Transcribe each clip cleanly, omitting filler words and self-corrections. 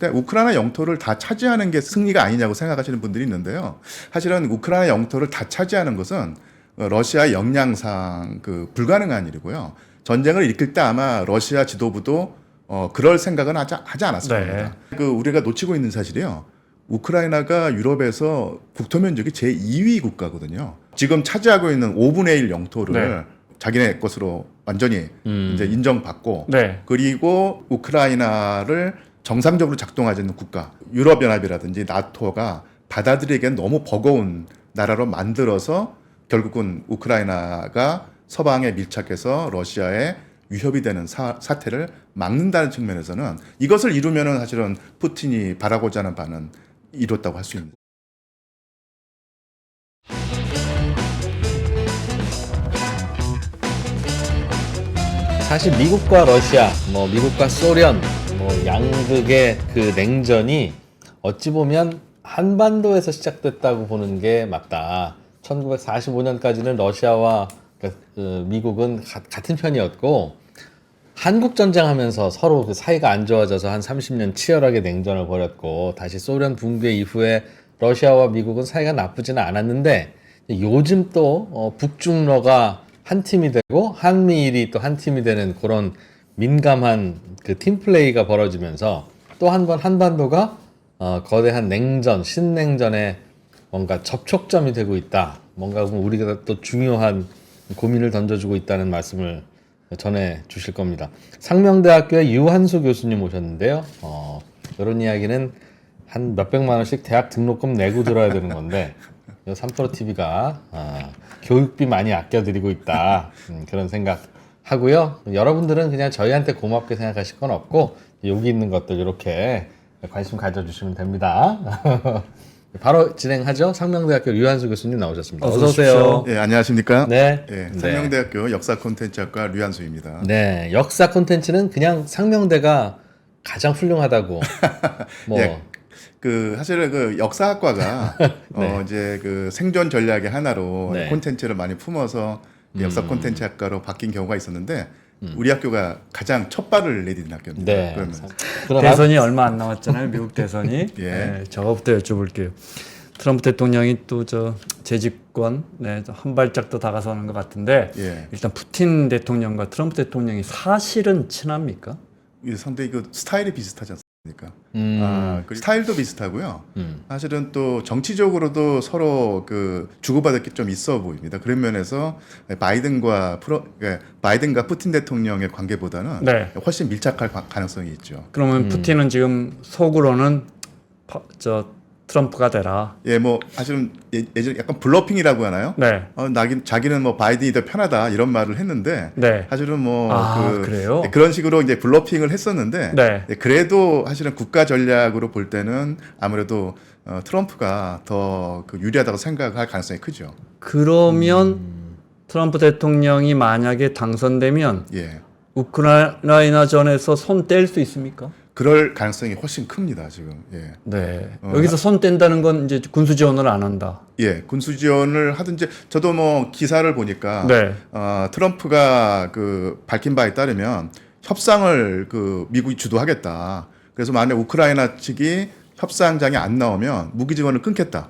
때 우크라이나 영토를 다 차지하는 게 승리가 아니냐고 생각하시는 분들이 있는데요. 사실은 우크라이나 영토를 다 차지하는 것은 러시아 역량상 불가능한 일이고요. 전쟁을 일으킬 때 아마 러시아 지도부도 그럴 생각은 하지 않았을 겁니다. 우리가 놓치고 있는 사실이요. 우크라이나가 유럽에서 국토 면적이 제2위 국가거든요. 지금 차지하고 있는 5분의 1 영토를 자기네 것으로 완전히 이제 인정받고 그리고 우크라이나를 정상적으로 작동하지 않는 국가, 유럽연합이라든지 나토가 받아들이기엔 너무 버거운 나라로 만들어서 결국은 우크라이나가 서방에 밀착해서 러시아에 위협이 되는 사태를 막는다는 측면에서는 이것을 이루면은 사실은 푸틴이 바라고자 하는 바는 이뤘다고 할 수 있습니다. 사실 미국과 러시아, 미국과 소련, 양극의 그 냉전이 어찌 보면 한반도에서 시작됐다고 보는 게 맞다. 1945년까지는 러시아와 미국은 같은 편이었고 한국 전쟁하면서 서로 그 사이가 안 좋아져서 한 30년 치열하게 냉전을 벌였고 다시 소련 붕괴 이후에 러시아와 미국은 사이가 나쁘지는 않았는데 요즘 또 북중러가 한 팀이 되고 한미일이 또 한 팀이 되는 그런 민감한 그 팀플레이가 벌어지면서 또 한 번 한반도가 거대한 냉전, 신냉전에 뭔가 접촉점이 되고 있다. 뭔가 우리가 또 중요한 고민을 던져주고 있다는 말씀을 전해 주실 겁니다. 상명대학교의 유한수 교수님 오셨는데요. 이런 이야기는 한 몇백만 원씩 대학 등록금 내고 들어야 되는 건데 삼프로TV가 교육비 많이 아껴드리고 있다. 그런 생각 하고요. 여러분들은 그냥 저희한테 고맙게 생각하실 건 없고 여기 있는 것들 이렇게 관심 가져주시면 됩니다. 바로 진행하죠. 상명대학교 류한수 교수님 나오셨습니다. 어서 오세요. 예, 안녕하십니까? 네. 상명대학교 역사 콘텐츠학과 류한수입니다. 네, 역사 콘텐츠는 그냥 상명대가 가장 훌륭하다고. 예, 사실은 역사학과가 이제 생존 전략의 하나로 콘텐츠를 많이 품어서 역사 콘텐츠학과로 바뀐 경우가 있었는데 우리 학교가 가장 첫 발을 내딛는 학교입니다. 대선이 얼마 안 남았잖아요. 미국 대선이. 저거부터 여쭤볼게요. 트럼프 대통령이 또 재집권 한 발짝 더 다가서는 것 같은데 일단 푸틴 대통령과 트럼프 대통령이 사실은 친합니까? 상당히 스타일이 비슷하지 않습니까? 스타일도 비슷하고요. 사실은 또 정치적으로도 서로 주고받을 게 좀 있어 보입니다. 그런 면에서 바이든과 푸틴 대통령의 관계보다는 훨씬 밀착할 가능성이 있죠. 그러면 푸틴은 지금 속으로는 트럼프가 되라. 예, 사실은 예전에 약간 블러핑이라고 하나요? 자기는 바이든이 더 편하다 이런 말을 했는데 사실은 그래요? 그런 식으로 이제 블러핑을 했었는데 그래도 사실은 국가 전략으로 볼 때는 아무래도 트럼프가 더 유리하다고 생각할 가능성이 크죠. 그러면 트럼프 대통령이 만약에 당선되면 우크라이나전에서 손 뗄 수 있습니까? 그럴 가능성이 훨씬 큽니다, 지금. 여기서 손 뗀다는 건 이제 군수 지원을 안 한다. 군수 지원을 하든지 저도 기사를 보니까 트럼프가 밝힌 바에 따르면 협상을 미국이 주도하겠다. 그래서 만약 우크라이나 측이 협상장에 안 나오면 무기 지원을 끊겠다.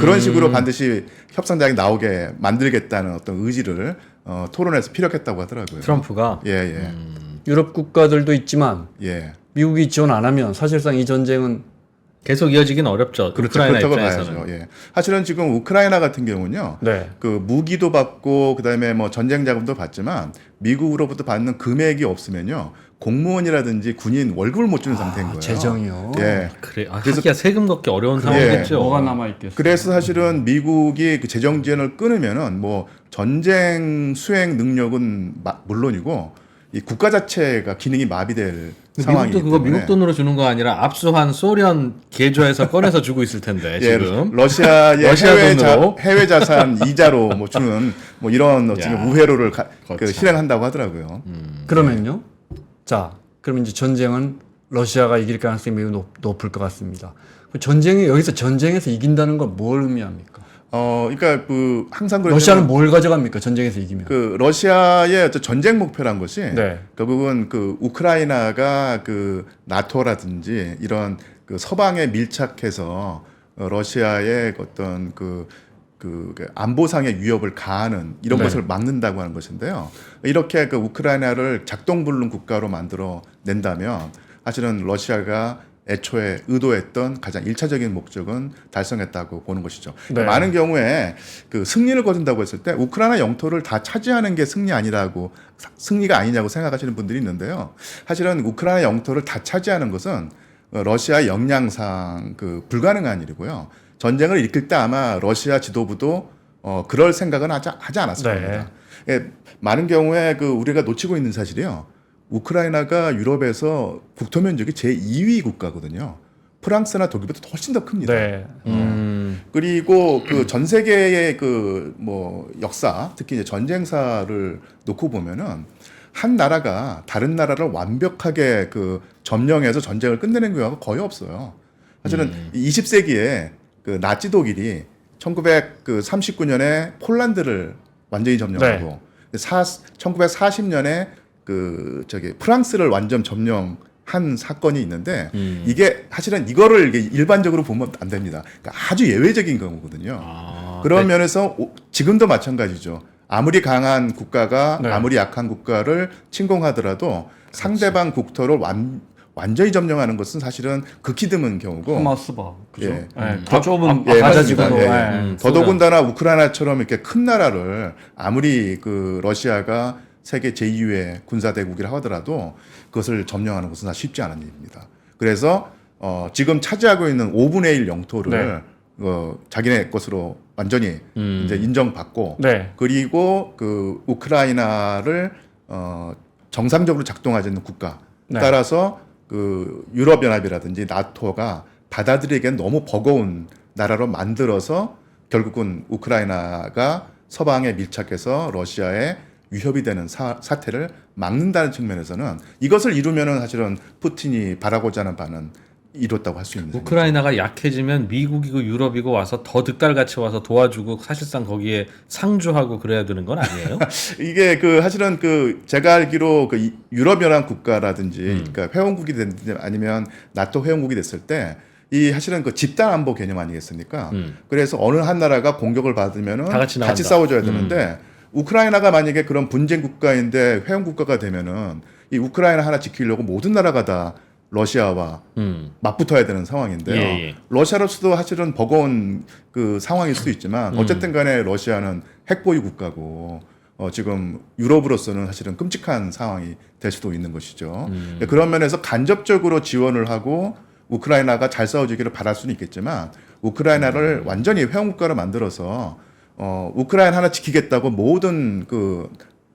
그런 식으로 반드시 협상장에 나오게 만들겠다는 어떤 의지를 토론에서 피력했다고 하더라고요. 트럼프가? 유럽 국가들도 있지만 미국이 지원 안 하면 사실상 이 전쟁은 계속 이어지긴 어렵죠. 우크라이나 입장에서는. 봐야죠. 사실은 지금 우크라이나 같은 경우는요. 무기도 받고 그다음에 전쟁 자금도 받지만 미국으로부터 받는 금액이 없으면요. 공무원이라든지 군인 월급을 못 주는 상태인 거예요. 재정이요. 그래. 그래서 세금 걷기 어려운 상황이겠죠. 뭐가 남아 있겠어요. 그래서 사실은 미국이 재정 지원을 끊으면은 전쟁 수행 능력은 물론이고 이 국가 자체가 기능이 마비될 상황이기 때문에. 그거 미국 돈으로 주는 거 아니라 압수한 소련 계좌에서 꺼내서 주고 있을 텐데 지금. 러시아의 해외 자산 이자로 주는 이런 우회로를 실행한다고 하더라고요. 그러면요. 그러면 이제 전쟁은 러시아가 이길 가능성이 매우 높을 것 같습니다. 여기서 전쟁에서 이긴다는 건 뭘 의미합니까? 그러니까 그 항상 그렇지만 러시아는 뭘 가져갑니까? 전쟁에서 이기면. 그 러시아의 어떤 전쟁 목표란 것이 네. 결국은 그 우크라이나가 그 나토라든지 이런 그 서방에 밀착해서 러시아의 어떤 그 안보상의 위협을 가하는 이런 네. 것을 막는다고 하는 것인데요. 이렇게 그 우크라이나를 작동불능 국가로 만들어 낸다면 사실은 러시아가 애초에 의도했던 가장 일차적인 목적은 달성했다고 보는 것이죠. 네. 많은 경우에 그 승리를 거둔다고 했을 때 우크라이나 영토를 다 차지하는 게 승리가 아니냐고 생각하시는 분들이 있는데요. 사실은 우크라이나 영토를 다 차지하는 것은 러시아 역량상 그 불가능한 일이고요. 전쟁을 일으킬 때 아마 러시아 지도부도 그럴 생각은 하지 않았을 네. 겁니다. 예, 많은 경우에 그 우리가 놓치고 있는 사실이요. 우크라이나가 유럽에서 국토 면적이 제2위 국가거든요. 프랑스나 독일보다 훨씬 더 큽니다. 네. 그리고 그 전 세계의 그 뭐 역사, 특히 이제 전쟁사를 놓고 보면은 한 나라가 다른 나라를 완벽하게 그 점령해서 전쟁을 끝내는 경우가 거의 없어요. 사실은 20세기에 그 나치 독일이 1939년에 폴란드를 완전히 점령하고 1940년에 프랑스를 완전 점령한 사건이 있는데 이게 사실은 이거를 이게 일반적으로 보면 안 됩니다. 그러니까 아주 예외적인 경우거든요. 그런 면에서 지금도 마찬가지죠. 아무리 강한 국가가 네. 아무리 약한 국가를 침공하더라도 상대방 국토를 완전히 점령하는 것은 사실은 극히 드문 경우고. 하마스바 그죠? 예. 더 좁은 예, 가자지구도. 맞습니다. 예, 예. 더더군다나 우크라이나처럼 이렇게 큰 나라를 아무리 그 러시아가 세계 제2의 군사대국이라 하더라도 그것을 점령하는 것은 다 쉽지 않은 일입니다. 그래서 지금 차지하고 있는 5분의 1 영토를 자기네 것으로 완전히 이제 인정받고 네. 그리고 그 우크라이나를 정상적으로 작동하지 않는 국가 네. 따라서 그 유럽연합이라든지 나토가 받아들이기엔 너무 버거운 나라로 만들어서 결국은 우크라이나가 서방에 밀착해서 러시아에 위협이 되는 사태를 막는다는 측면에서는 이것을 이루면은 사실은 푸틴이 바라고자 하는 바는 이뤘다고 할 수 있는 우크라이나가 약해지면 미국이고 유럽이고 와서 더 득달같이 와서 도와주고 사실상 거기에 상주하고 그래야 되는 건 아니에요? 이게 그 사실은 그 제가 알기로 그 유럽연합 국가라든지 그러니까 회원국이 됐든지 아니면 나토 회원국이 됐을 때 이 사실은 그 집단 안보 개념 아니겠습니까? 그래서 어느 한 나라가 공격을 받으면은 다 같이 나간다. 싸워줘야 되는데 우크라이나가 만약에 그런 분쟁 국가인데 회원 국가가 되면은 이 우크라이나 하나 지키려고 모든 나라가 다 러시아와 맞붙어야 되는 상황인데요. 예. 러시아로서도 사실은 버거운 그 상황일 수도 있지만 어쨌든 간에 러시아는 핵보유 국가고 지금 유럽으로서는 사실은 끔찍한 상황이 될 수도 있는 것이죠. 그런 면에서 간접적으로 지원을 하고 우크라이나가 잘 싸워주기를 바랄 수는 있겠지만 우크라이나를 완전히 회원국가로 만들어서 우크라이나 하나 지키겠다고 모든 그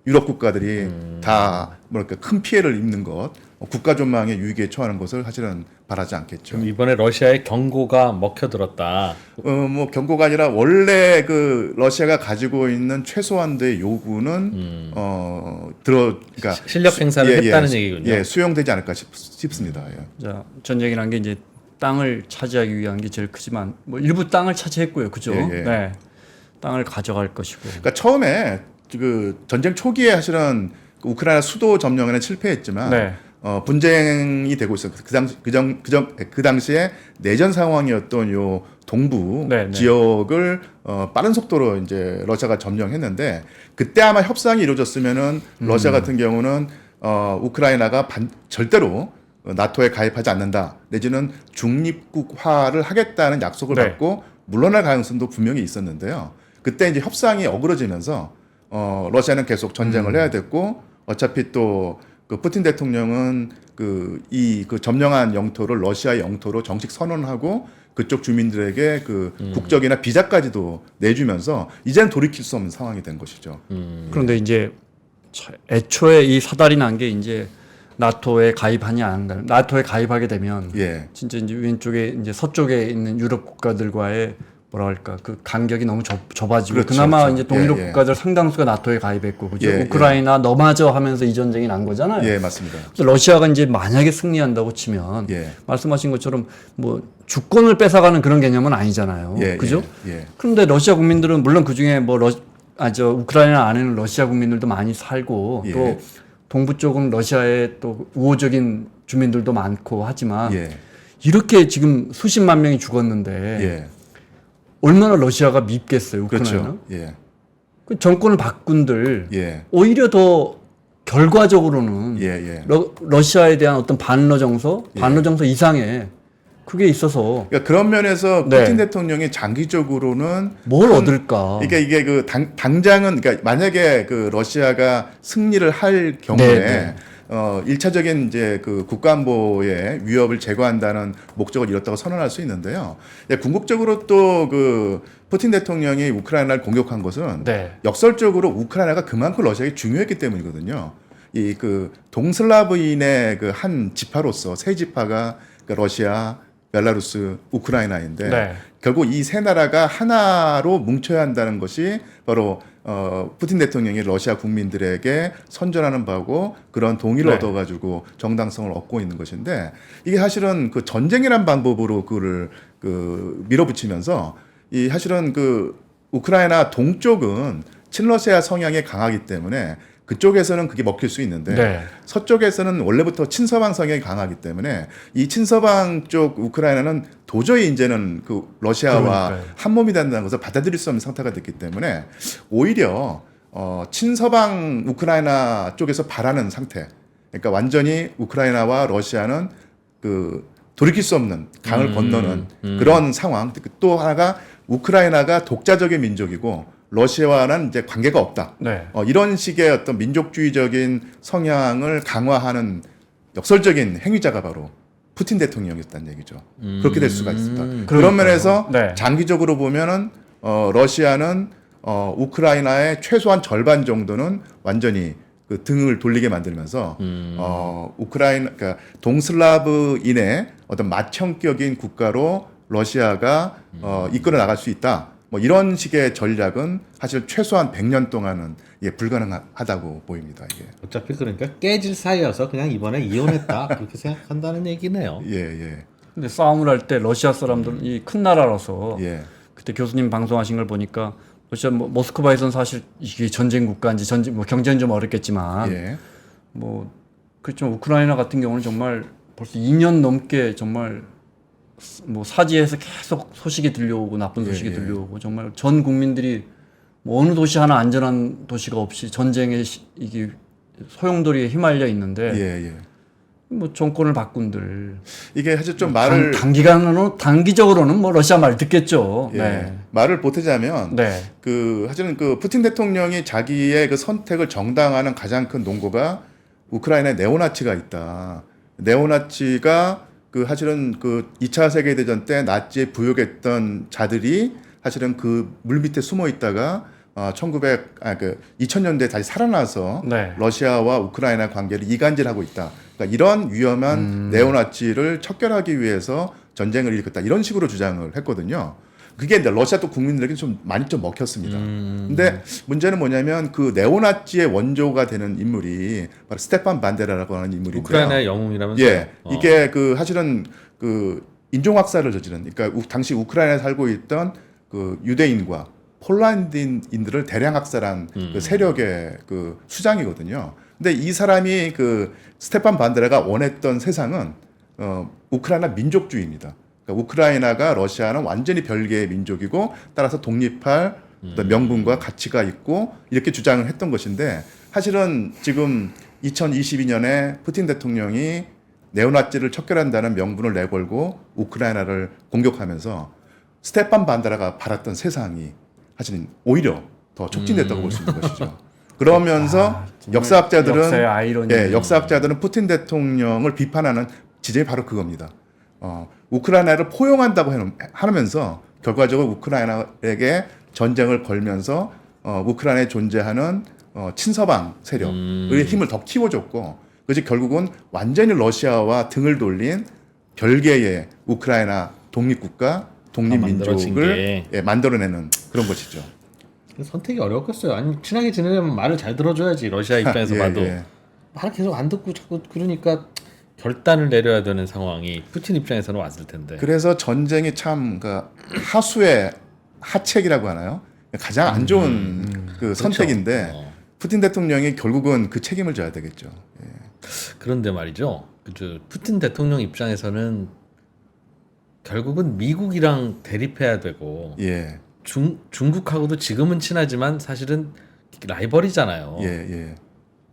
유럽 국가들이 다 뭐랄까 큰 피해를 입는 것, 국가 전망의 위기에 처하는 것을 사실은 바라지 않겠죠. 그럼 이번에 러시아의 경고가 먹혀들었다. 뭐 경고가 아니라 원래 그 러시아가 가지고 있는 최소한도의 요구는 그러니까 실력 행사를 했다는 얘기군요. 예, 수용되지 않을까 싶습니다. 예. 자, 전쟁이란 게 이제 땅을 차지하기 위한 게 제일 크지만 뭐 일부 땅을 차지했고요, 그죠? 예. 네, 땅을 가져갈 것이고. 그러니까 처음에 그 전쟁 초기에 사실은 우크라이나 수도 점령에는 실패했지만 네. 분쟁이 되고 있어. 그 당시에 내전 상황이었던 요 동부 네. 지역을 빠른 속도로 이제 러시아가 점령했는데 그때 아마 협상이 이루어졌으면은 러시아 같은 경우는 우크라이나가 절대로 나토에 가입하지 않는다 내지는 중립국화를 하겠다는 약속을 네. 받고 물러날 가능성도 분명히 있었는데요. 그때 이제 협상이 어그러지면서 러시아는 계속 전쟁을 해야 됐고 어차피 또 그 푸틴 대통령은 그 점령한 영토를 러시아 영토로 정식 선언하고 그쪽 주민들에게 그 국적이나 비자까지도 내주면서 이제는 돌이킬 수 없는 상황이 된 것이죠. 그런데 이제 애초에 이 사달이 난 게 이제 나토에 가입하냐 안 나토에 가입하게 되면 예. 진짜 이제 왼쪽에 이제 서쪽에 있는 유럽 국가들과의 뭐랄까 그 간격이 너무 좁아지고 그렇죠, 그나마 그렇죠. 이제 동유럽 예, 예. 국가들 상당수가 나토에 가입했고 그죠? 예, 우크라이나 너마저 하면서 이 전쟁이 난 거잖아요. 예, 맞습니다. 그래서 러시아가 이제 만약에 승리한다고 치면 예. 말씀하신 것처럼 뭐 주권을 뺏어가는 그런 개념은 아니잖아요. 예, 그죠? 예. 그런데 러시아 국민들은 물론 그 중에 뭐 우크라이나 안에는 러시아 국민들도 많이 살고 예. 또 동부 쪽은 러시아의 또 우호적인 주민들도 많고 하지만 예. 이렇게 지금 수십만 명이 죽었는데 예. 얼마나 러시아가 밉겠어요, 우크라이나는? 그렇죠. 예. 그 정권을 바꾼들 예. 오히려 더 결과적으로는 예, 예. 러시아에 대한 어떤 반러 정서, 예. 반러 정서 이상의 그게 있어서 그러니까 그런 면에서 네. 푸틴 대통령이 장기적으로는 뭘 얻을까? 이게 그 당장은 그러니까 만약에 그 러시아가 승리를 할 경우에 네, 네. 1차적인 이제 그 국가안보의 위협을 제거한다는 목적을 이뤘다고 선언할 수 있는데요. 궁극적으로 또 그 푸틴 대통령이 우크라이나를 공격한 것은 네. 역설적으로 우크라이나가 그만큼 러시아에게 중요했기 때문이거든요. 이 그 동슬라브인의 그 한 지파로서 세 지파가 그 러시아, 벨라루스, 우크라이나인데 네. 결국 이 세 나라가 하나로 뭉쳐야 한다는 것이 바로 푸틴 대통령이 러시아 국민들에게 선전하는 바고 그런 동의를 네. 얻어가지고 정당성을 얻고 있는 것인데 이게 사실은 그 전쟁이란 방법으로 그를 그 밀어붙이면서 이 사실은 그 우크라이나 동쪽은 친러시아 성향이 강하기 때문에 그쪽에서는 그게 먹힐 수 있는데 네. 서쪽에서는 원래부터 친서방 성향이 강하기 때문에 이 친서방 쪽 우크라이나는 도저히 이제는 그 러시아와 그러니까요. 한 몸이 된다는 것을 받아들일 수 없는 상태가 됐기 때문에 오히려 친서방 우크라이나 쪽에서 바라는 상태. 그러니까 완전히 우크라이나와 러시아는 그 돌이킬 수 없는 강을 건너는 그런 상황. 또 하나가 우크라이나가 독자적인 민족이고 러시아와는 이제 관계가 없다. 네. 이런 식의 어떤 민족주의적인 성향을 강화하는 역설적인 행위자가 바로 푸틴 대통령이었다는 얘기죠. 그렇게 될 수가 있습니다. 그런 그러니까요. 면에서 네. 장기적으로 보면은 러시아는 우크라이나의 최소한 절반 정도는 완전히 그 등을 돌리게 만들면서 우크라이나 그러니까 동슬라브인의 어떤 맏형격인 국가로 러시아가 이끌어 나갈 수 있다. 뭐 이런 식의 전략은 사실 최소한 100년 동안은 불가능하다고 보입니다. 이게. 어차피 그러니까 깨질 사이여서 그냥 이번에 이혼했다 그렇게 생각한다는 얘기네요. 예, 예. 근데 싸움을 할 때 러시아 사람들은 이 큰 나라라서 예. 그때 교수님 방송하신 걸 보니까 러시아 모스크바에서는 사실 이게 전쟁 국가인지 뭐 경제는 좀 어렵겠지만 예. 뭐 그렇지만 우크라이나 같은 경우는 정말 벌써 2년 넘게 정말 뭐 사지에서 계속 소식이 들려오고 나쁜 소식이 예, 예. 들려오고 정말 전 국민들이 뭐 어느 도시 하나 안전한 도시가 없이 전쟁에 이게 소용돌이에 휘말려 있는데 예, 예. 뭐 정권을 바꾼들 이게 사실 좀 말을 단기적으로는 뭐 러시아 말 듣겠죠. 예, 네. 말을 보태자면 네. 그 사실은 그 푸틴 대통령이 자기의 그 선택을 정당화하는 가장 큰 논거가 우크라이나에 네오나치가 있다. 네오나치가 그 사실은 그 2차 세계대전 때 나치에 부역했던 자들이 사실은 그 물 밑에 숨어 있다가 2000년대에 다시 살아나서 네. 러시아와 우크라이나 관계를 이간질하고 있다. 그러니까 이런 위험한 네오나치를 척결하기 위해서 전쟁을 일으켰다. 이런 식으로 주장을 했거든요. 그게 이제 러시아 또 국민들에게 좀 많이 좀 먹혔습니다. 근데 문제는 뭐냐면 그 네오나치의 원조가 되는 인물이 바로 스테판 반데라라고 하는 인물인데요. 우크라이나의 영웅이라면서요? 예, 이게 그 사실은 그 인종학살을 저지른, 그러니까 당시 우크라이나에 살고 있던 그 유대인과 폴란드인들을 대량 학살한 그 세력의 그 수장이거든요. 근데 이 사람이 그 스테판 반데라가 원했던 세상은 우크라이나 민족주의입니다. 그러니까 우크라이나가 러시아는 완전히 별개의 민족이고 따라서 독립할 어떤 명분과 가치가 있고 이렇게 주장을 했던 것인데 사실은 지금 2022년에 푸틴 대통령이 네오나치를 척결한다는 명분을 내걸고 우크라이나를 공격하면서 스테판 반데라가 바랐던 세상이 사실은 오히려 더 촉진됐다고 볼 수 있는 것이죠. 그러면서 역사학자들은 역사의 아이러니. 예, 역사학자들은 푸틴 대통령을 비판하는 지점이 바로 그겁니다. 우크라이나를 포용한다고 하면서 결과적으로 우크라이나에게 전쟁을 걸면서 우크라이나에 존재하는 친서방 세력의 힘을 더 키워줬고 그것이 결국은 완전히 러시아와 등을 돌린 별개의 우크라이나 독립국가 만들어진 독립민족을 만들어내는 그런 것이죠. 선택이 어려웠겠어요. 아니 친하게 지내려면 말을 잘 들어줘야지. 러시아 입장에서 봐도 말을 계속 안 듣고 자꾸 그러니까 결단을 내려야 되는 상황이 푸틴 입장에서는 왔을 텐데. 그래서 전쟁이 참 그러니까 하수의 하책이라고 하나요? 가장 안 좋은 그 그렇죠. 선택인데 푸틴 대통령이 결국은 그 책임을 져야 되겠죠. 예. 그런데 말이죠. 푸틴 대통령 입장에서는 결국은 미국이랑 대립해야 되고 예. 중국하고도 지금은 친하지만 사실은 라이벌이잖아요. 예, 예.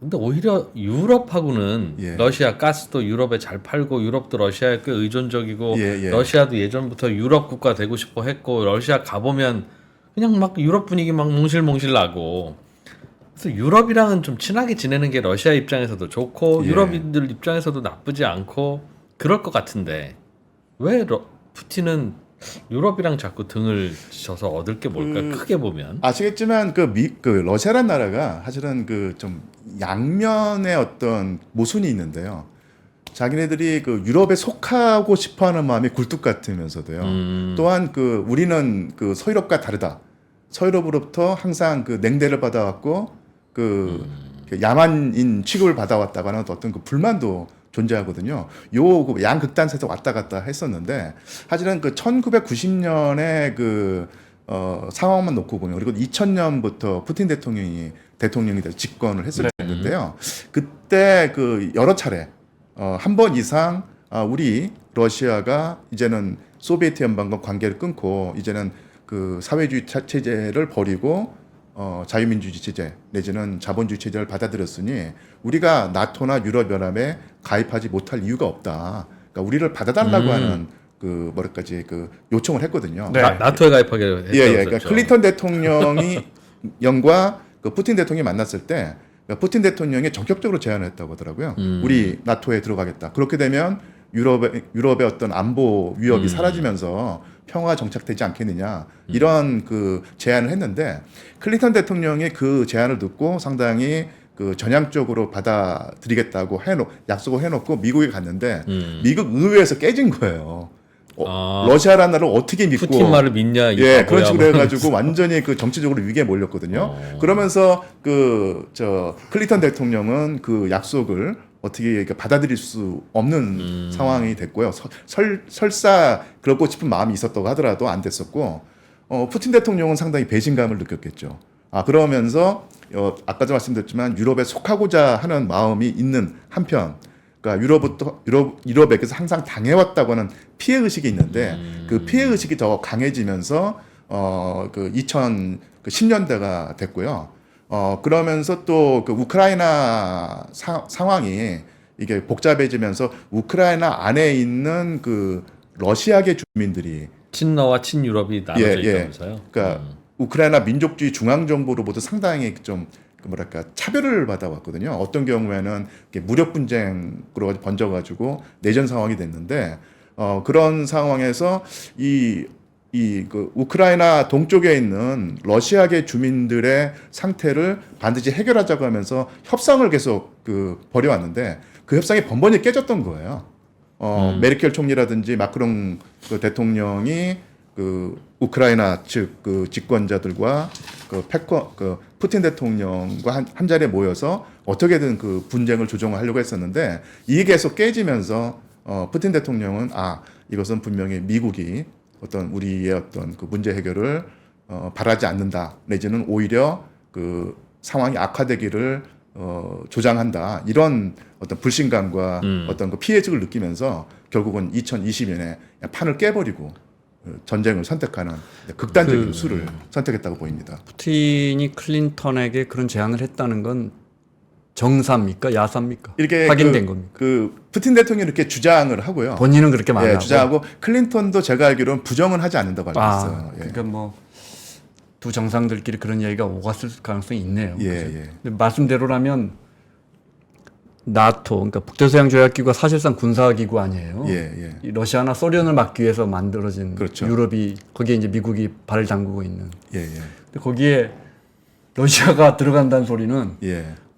근데 오히려 유럽하고는 예. 러시아 가스도 유럽에 잘 팔고 유럽도 러시아에 꽤 의존적이고 예, 예. 러시아도 예전부터 유럽 국가 되고 싶어 했고 러시아 가보면 그냥 막 유럽 분위기 막 몽실몽실 나고 그래서 유럽이랑은 좀 친하게 지내는 게 러시아 입장에서도 좋고 예. 유럽인들 입장에서도 나쁘지 않고 그럴 것 같은데 왜 푸틴은 유럽이랑 자꾸 등을 져서 얻을 게 뭘까? 크게 보면 아시겠지만 그 러시아란 나라가 사실은 그 좀 양면의 어떤 모순이 있는데요. 자기네들이 그 유럽에 속하고 싶어하는 마음이 굴뚝 같으면서도요. 또한 그 우리는 그 서유럽과 다르다. 서유럽으로부터 항상 그 냉대를 받아왔고 그 야만인 취급을 받아왔다고 하는 어떤 그 불만도 존재하거든요. 요 양극단에서 왔다 갔다 했었는데 사실은 그 1990년에 그 상황만 놓고 보면 그리고 2000년부터 푸틴 대통령이 돼서 집권을 했을 때인데요. 그때 그 여러 차례 한 번 이상 우리 러시아가 이제는 소비에트 연방과 관계를 끊고 이제는 그 사회주의 체제를 버리고 자유민주주의 체제 내지는 자본주의 체제를 받아들였으니 우리가 나토나 유럽연합에 가입하지 못할 이유가 없다. 그러니까 우리를 받아달라고 하는 그 뭐랄까지 그 요청을 했거든요. 네. 나토에 가입하기로 했죠. 예. 그러니까 클린턴 대통령이 영과 그 푸틴 대통령이 만났을 때 그러니까 푸틴 대통령이 적극적으로 제안을 했다고 하더라고요. 우리 나토에 들어가겠다. 그렇게 되면 유럽의 어떤 안보 위협이 사라지면서 평화 정착되지 않겠느냐 이런 그 제안을 했는데 클린턴 대통령이 그 제안을 듣고 상당히 그 전향적으로 받아들이겠다고 약속을 해놓고 미국에 갔는데 미국 의회에서 깨진 거예요. 러시아라는 나라를 어떻게 믿고 푸틴 말을 믿냐? 예, 그런 식으로 해가지고 완전히 그 정치적으로 위기에 몰렸거든요. 그러면서 클린턴 대통령은 그 약속을 어떻게 받아들일 수 없는 상황이 됐고요. 설사 그러고 싶은 마음이 있었다고 하더라도 안 됐었고, 푸틴 대통령은 상당히 배신감을 느꼈겠죠. 그러면서 아까도 말씀드렸지만 유럽에 속하고자 하는 마음이 있는 한편, 그러니까 유럽에게서 항상 당해왔다고 하는 피해 의식이 있는데 그 피해 의식이 더 강해지면서 그 2010년대가 됐고요. 그러면서 또 그 우크라이나 상황이 이게 복잡해지면서 우크라이나 안에 있는 그 러시아계 주민들이 친러와 친유럽이 나눠져 있다면서요? 그러니까 우크라이나 민족주의 중앙정부로부터 상당히 좀 뭐랄까 차별을 받아왔거든요. 어떤 경우에는 무력 분쟁으로 번져가지고 내전 상황이 됐는데 그런 상황에서 그 우크라이나 동쪽에 있는 러시아계 주민들의 상태를 반드시 해결하자고 하면서 협상을 계속 벌여왔는데 그 협상이 번번이 깨졌던 거예요. 메르켈 총리라든지 마크롱 그 대통령이 그 우크라이나 측 그 집권자들과 그 푸틴 대통령과 한 자리에 모여서 어떻게든 그 분쟁을 조정하려고 했었는데 이게 계속 깨지면서 푸틴 대통령은 이것은 분명히 미국이 어떤 우리의 어떤 그 문제 해결을 바라지 않는다 내지는 오히려 그 상황이 악화되기를 조장한다 이런 어떤 불신감과 어떤 그 피해직을 느끼면서 결국은 2020년에 판을 깨버리고 전쟁을 선택하는 극단적인 수를 선택했다고 보입니다. 푸틴이 클린턴에게 그런 제안을 했다는 건 정사입니까? 야사입니까? 이렇게 확인된 겁니까? 그 푸틴 대통령이 이렇게 주장을 하고요. 본인은 그렇게 말하고 주장하고 클린턴도 제가 알기로는 부정은 하지 않는다고 알고 있어요. 그러니까 뭐 두 정상들끼리 그런 얘기가 오갔을 가능성이 있네요. 예. 근데 말씀대로라면 나토, 그러니까 북대서양 조약기구가 사실상 군사기구 아니에요. 예. 이 러시아나 소련을 막기 위해서 만들어진 그렇죠. 유럽이 거기에 이제 미국이 발을 담그고 있는. 예. 근데 거기에 러시아가 들어간다는 소리는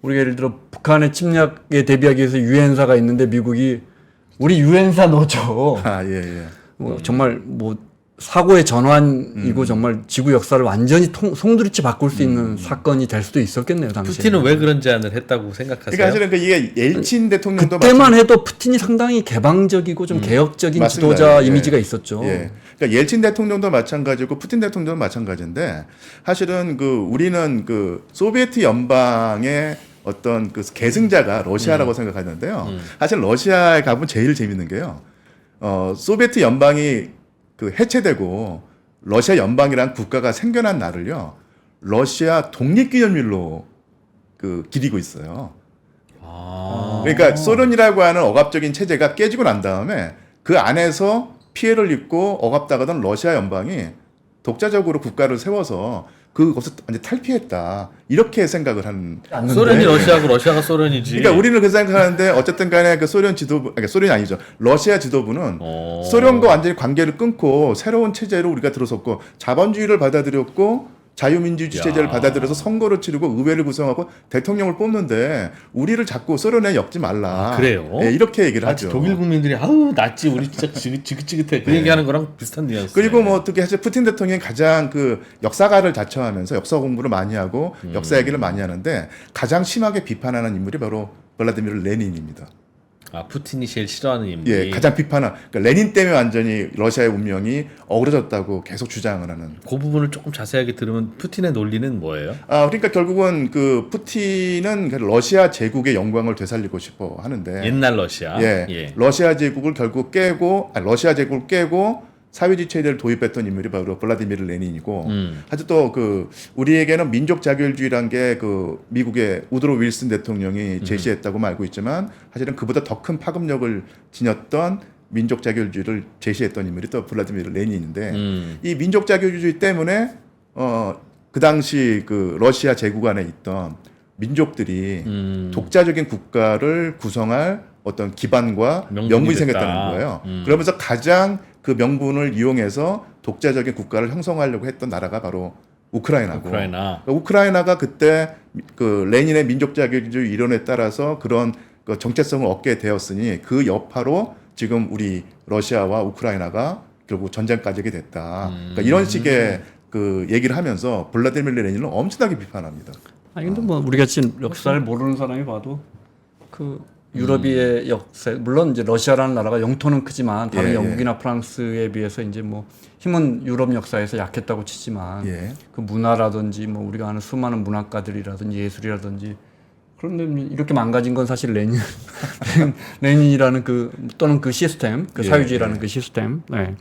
우리가 예를 들어 북한의 침략에 대비하기 위해서 유엔사가 있는데 미국이 우리 유엔사 넣어줘. 예. 뭐 정말 뭐 사고의 전환이고 정말 지구 역사를 완전히 송두리째 바꿀 수 있는 사건이 될 수도 있었겠네요, 당시에. 푸틴은 왜 그런 제안을 했다고 생각하세요? 그러니까 사실은 이게 옐친 대통령도 그때만 해도 푸틴이 상당히 개방적이고 좀 개혁적인 맞습니다. 지도자 예. 이미지가 있었죠. 예. 그러니까 옐친 대통령도 마찬가지고 푸틴 대통령도 마찬가지인데 사실은 우리는 소비에트 연방의 어떤 계승자가 러시아라고 생각하는데요. 사실 러시아에 가보면 제일 재밌는 게요. 소비에트 연방이 해체되고 러시아 연방이라는 국가가 생겨난 날을요. 러시아 독립기념일로 기리고 있어요. 그러니까 소련이라고 하는 억압적인 체제가 깨지고 난 다음에 그 안에서 피해를 입고 억압당하던 러시아 연방이 독자적으로 국가를 세워서 그것을 완전 탈피했다. 이렇게 생각을 하는. 소련이 러시아고 러시아가 소련이지. 그러니까 우리는 그 생각하는데 어쨌든 간에 소련 지도부, 그러니까 소련이 아니죠. 러시아 지도부는 소련과 완전히 관계를 끊고 새로운 체제로 우리가 들어섰고 자본주의를 받아들였고 자유민주주의 체제를 받아들여서 선거를 치르고 의회를 구성하고 대통령을 뽑는데 우리를 자꾸 소련에 엮지 말라. 그래요? 네, 이렇게 얘기를 하죠. 독일 국민들이 아우 낫지 우리 진짜 지긋지긋해 그 얘기하는 거랑 비슷한 뉘앙스. 그리고 어떻게 사실 푸틴 대통령이 가장 역사가를 자처하면서 역사 공부를 많이 하고 역사 얘기를 많이 하는데 가장 심하게 비판하는 인물이 바로 블라디미르 레닌입니다. 푸틴이 제일 싫어하는 인물이. 예, 가장 비판한. 그러니까 레닌 때문에 완전히 러시아의 운명이 어그러졌다고 계속 주장을 하는. 그 부분을 조금 자세하게 들으면 푸틴의 논리는 뭐예요? 그러니까 결국은 푸틴은 러시아 제국의 영광을 되살리고 싶어 하는데. 옛날 러시아. 예. 러시아 제국을 결국 깨고, 러시아 제국을 깨고 사회주의 체제를 도입했던 인물이 바로 블라디미르 레닌이고, 아주 또 우리에게는 민족 자결주의란 게 미국의 우드로 윌슨 대통령이 제시했다고 알고 있지만 사실은 그보다 더 큰 파급력을 지녔던 민족 자결주의를 제시했던 인물이 또 블라디미르 레닌인데 이 민족 자결주의 때문에 그 당시 러시아 제국 안에 있던 민족들이 독자적인 국가를 구성할 어떤 기반과 명분이 생겼다는 거예요. 그러면서 가장 그 명분을 이용해서 독자적인 국가를 형성하려고 했던 나라가 바로 우크라이나고. 우크라이나가 그때 레닌의 민족 자결주의 이론에 따라서 그런 정체성을 얻게 되었으니 그 여파로 지금 우리 러시아와 우크라이나가 결국 전쟁까지 하게 됐다. 그러니까 이런 식의 얘기를 하면서 블라디미르 레닌을 엄청나게 비판합니다. 근데 우리 같이 역사를 모르는 사람이 봐도 유럽의 역사, 물론 이제 러시아라는 나라가 영토는 크지만 다른 영국이나 프랑스에 비해서 이제 힘은 유럽 역사에서 약했다고 치지만 그 문화라든지 우리가 아는 수많은 문학가들이라든지 예술이라든지 그런데 이렇게 망가진 건 사실 레닌이라는 또는 그 시스템, 사회주의라는 그 시스템. 네.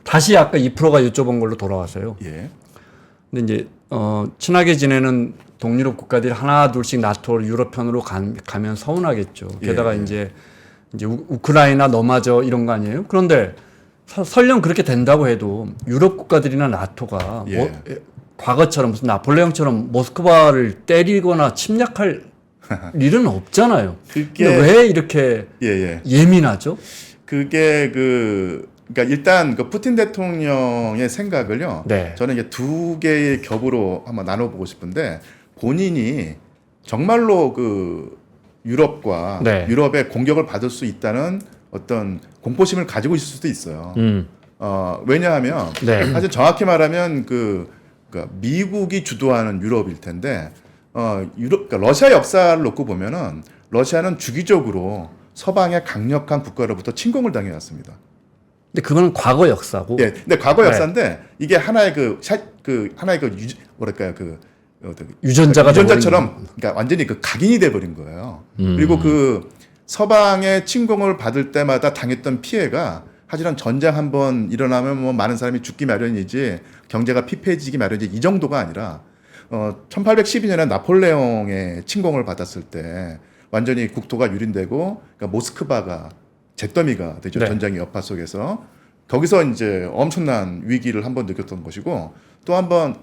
다시 아까 2%가 여쭤본 걸로 돌아와서요. 근데 이제 친하게 지내는 동유럽 국가들이 하나 둘씩 나토 유럽 편으로 가면 서운하겠죠. 게다가 이제 우크라이나 너마저 이런 거 아니에요? 그런데 설령 그렇게 된다고 해도 유럽 국가들이나 나토가 과거처럼 무슨 나폴레옹처럼 모스크바를 때리거나 침략할 일은 없잖아요. 근데 왜 이렇게 예민하죠? 그게 그러니까 일단 푸틴 대통령의 생각을요. 저는 이게 두 개의 겹으로 한번 나눠보고 싶은데 본인이 정말로 유럽과 유럽의 공격을 받을 수 있다는 어떤 공포심을 가지고 있을 수도 있어요. 왜냐하면 사실 정확히 말하면 그러니까 미국이 주도하는 유럽일 텐데 그러니까 러시아 역사를 놓고 보면은 러시아는 주기적으로 서방의 강력한 국가로부터 침공을 당해왔습니다. 근데 그거는 과거 역사고. 근데 과거 역사인데 이게 하나의 유전자처럼 그러니까 완전히 각인이 돼버린 거예요. 그리고 서방의 침공을 받을 때마다 당했던 피해가 사실은 전쟁 한번 일어나면 많은 사람이 죽기 마련이지 경제가 피폐해지기 마련이지 이 정도가 아니라 1812년에 나폴레옹의 침공을 받았을 때 완전히 국토가 유린되고 그러니까 모스크바가 잿더미가 되죠. 전쟁의 여파 속에서 거기서 이제 엄청난 위기를 한번 느꼈던 것이고 또 한번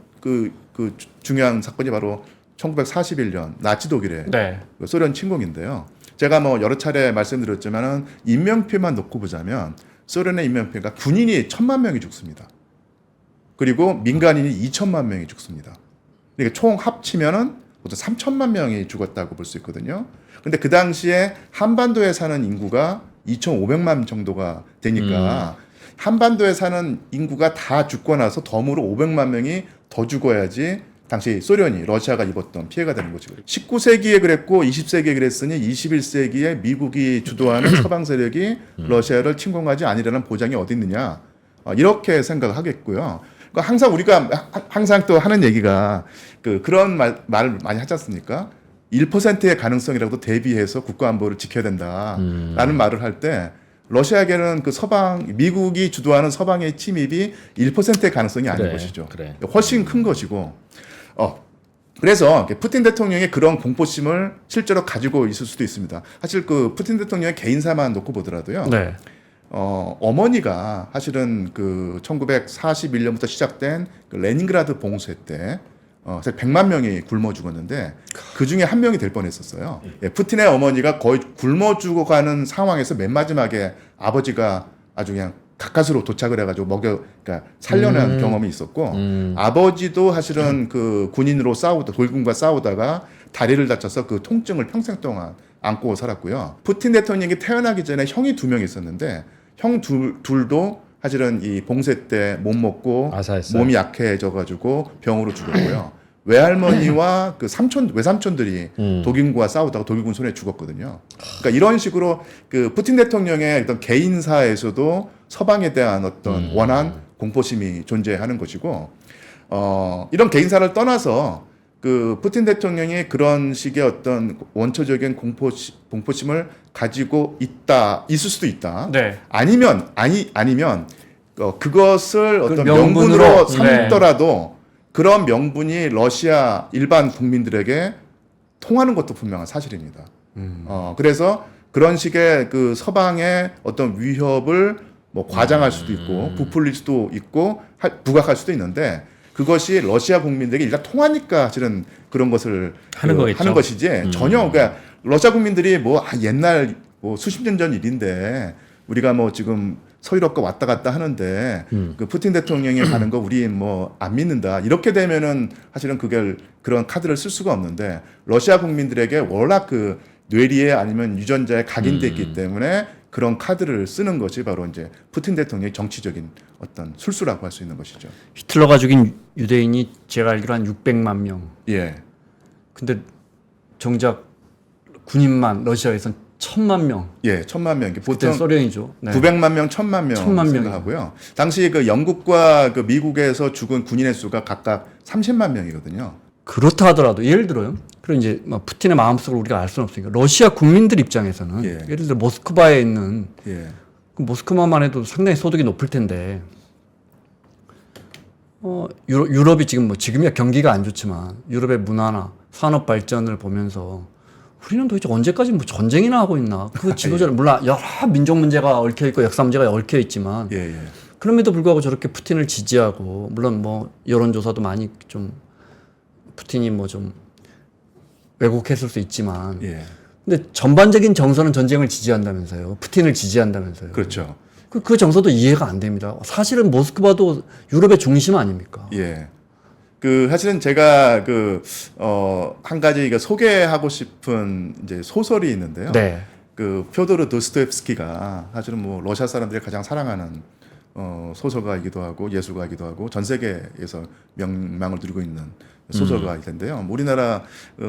중요한 사건이 바로 1941년 나치 독일의 소련 침공인데요. 제가 여러 차례 말씀드렸지만은 인명피해만 놓고 보자면 소련의 인명피해가 군인이 1,000만 명이 죽습니다. 그리고 민간인이 2천만 명이 죽습니다. 그러니까 총 합치면은 보통 3천만 명이 죽었다고 볼 수 있거든요. 근데 그 당시에 한반도에 사는 인구가 2,500만 정도가 되니까 한반도에 사는 인구가 다 죽고 나서 덤으로 500만 명이 더 죽어야지 당시 소련이 러시아가 입었던 피해가 되는 거죠. 19세기에 그랬고 20세기에 그랬으니 21세기에 미국이 주도하는 서방 세력이 러시아를 침공하지 아니라는 보장이 어디 있느냐 이렇게 생각하겠고요. 그러니까 항상 우리가 항상 또 하는 얘기가 그런 말을 많이 하지 않습니까? 1%의 가능성이라도 대비해서 국가 안보를 지켜야 된다라는 말을 할 때 러시아에게는 그 미국이 주도하는 서방의 침입이 1%의 가능성이 아닌 것이죠. 그래. 훨씬 큰 것이고, 그래서 푸틴 대통령의 그런 공포심을 실제로 가지고 있을 수도 있습니다. 사실 그 푸틴 대통령의 개인사만 놓고 보더라도요. 네. 어머니가 사실은 그 1941년부터 시작된 그 레닌그라드 봉쇄 때 100만 명이 굶어 죽었는데 그 중에 한 명이 될 뻔했었어요. 예, 푸틴의 어머니가 거의 굶어 죽어가는 상황에서 맨 마지막에 아버지가 아주 그냥 가까스로 도착을 해가지고 그러니까 살려낸 경험이 있었고 아버지도 사실은 그 군인으로 돌군과 싸우다가 다리를 다쳐서 그 통증을 평생 동안 안고 살았고요. 푸틴 대통령이 태어나기 전에 형이 2명 있었는데 형 둘도 사실은 이 봉쇄 때 못 먹고 아사했어요. 몸이 약해져가지고 병으로 죽었고요. 외할머니와 그 외삼촌들이 독일군과 싸우다가 독일군 손에 죽었거든요. 그러니까 이런 식으로 그 푸틴 대통령의 어떤 개인사에서도 서방에 대한 어떤 원한 공포심이 존재하는 것이고, 이런 개인사를 떠나서 그 푸틴 대통령이 그런 식의 어떤 원초적인 공포심을 가지고 있을 수도 있다. 네. 아니면 그것을 어떤 명분으로, 명분으로 삼더라도 그런 명분이 러시아 일반 국민들에게 통하는 것도 분명한 사실입니다. 그래서 그런 식의 그 서방의 어떤 위협을 뭐 과장할 수도 있고 부풀릴 수도 있고 부각할 수도 있는데 그것이 러시아 국민들에게 일단 통하니까 사실은 그런 것을 하는 것이지 전혀 그러니까 러시아 국민들이 옛날 수십 년 전 일인데 우리가 지금 서유럽과 왔다 갔다 하는데 그 푸틴 대통령이 가는 거 우리 안 믿는다 이렇게 되면은 사실은 그런 카드를 쓸 수가 없는데 러시아 국민들에게 워낙 그 뇌리에 아니면 유전자에 각인돼 있기 때문에 그런 카드를 쓰는 것이 바로 이제 푸틴 대통령의 정치적인 어떤 술수라고 할 수 있는 것이죠. 히틀러가 죽인 유대인이 제가 알기로 한 600만 명. 예. 근데 정작 군인만 러시아에선 1000만 명. 예, 1000만 명. 보통 소련이죠. 네. 900만 명, 1000만 명 1000만 생각하고요. 당시 그 영국과 그 미국에서 죽은 군인의 수가 각각 30만 명이거든요. 그렇다 하더라도 예를 들어요. 그리고 이제 푸틴의 마음속을 우리가 알 수는 없으니까 러시아 국민들 입장에서는 예를 들어 모스크바에 있는 그 모스크바만 해도 상당히 소득이 높을 텐데 유럽이 지금이야 경기가 안 좋지만 유럽의 문화나 산업 발전을 보면서 우리는 도대체 언제까지 전쟁이나 하고 있나? 그 지도자는 물론 여러 민족 문제가 얽혀 있고 역사 문제가 얽혀 있지만 그럼에도 불구하고 저렇게 푸틴을 지지하고 물론 여론조사도 많이 좀 푸틴이 좀 왜곡했을 수 있지만 근데 전반적인 정서는 전쟁을 지지한다면서요. 푸틴을 지지한다면서요. 그렇죠. 그 정서도 이해가 안 됩니다. 사실은 모스크바도 유럽의 중심 아닙니까? 예. 사실은 제가 한 가지 소개하고 싶은 이제 소설이 있는데요. 네. 퓨도르 도스토옙스키가 사실은 러시아 사람들이 가장 사랑하는 소설가이기도 하고 예술가이기도 하고 전 세계에서 명망을 누리고 있는 소설가일 텐데요. 우리나라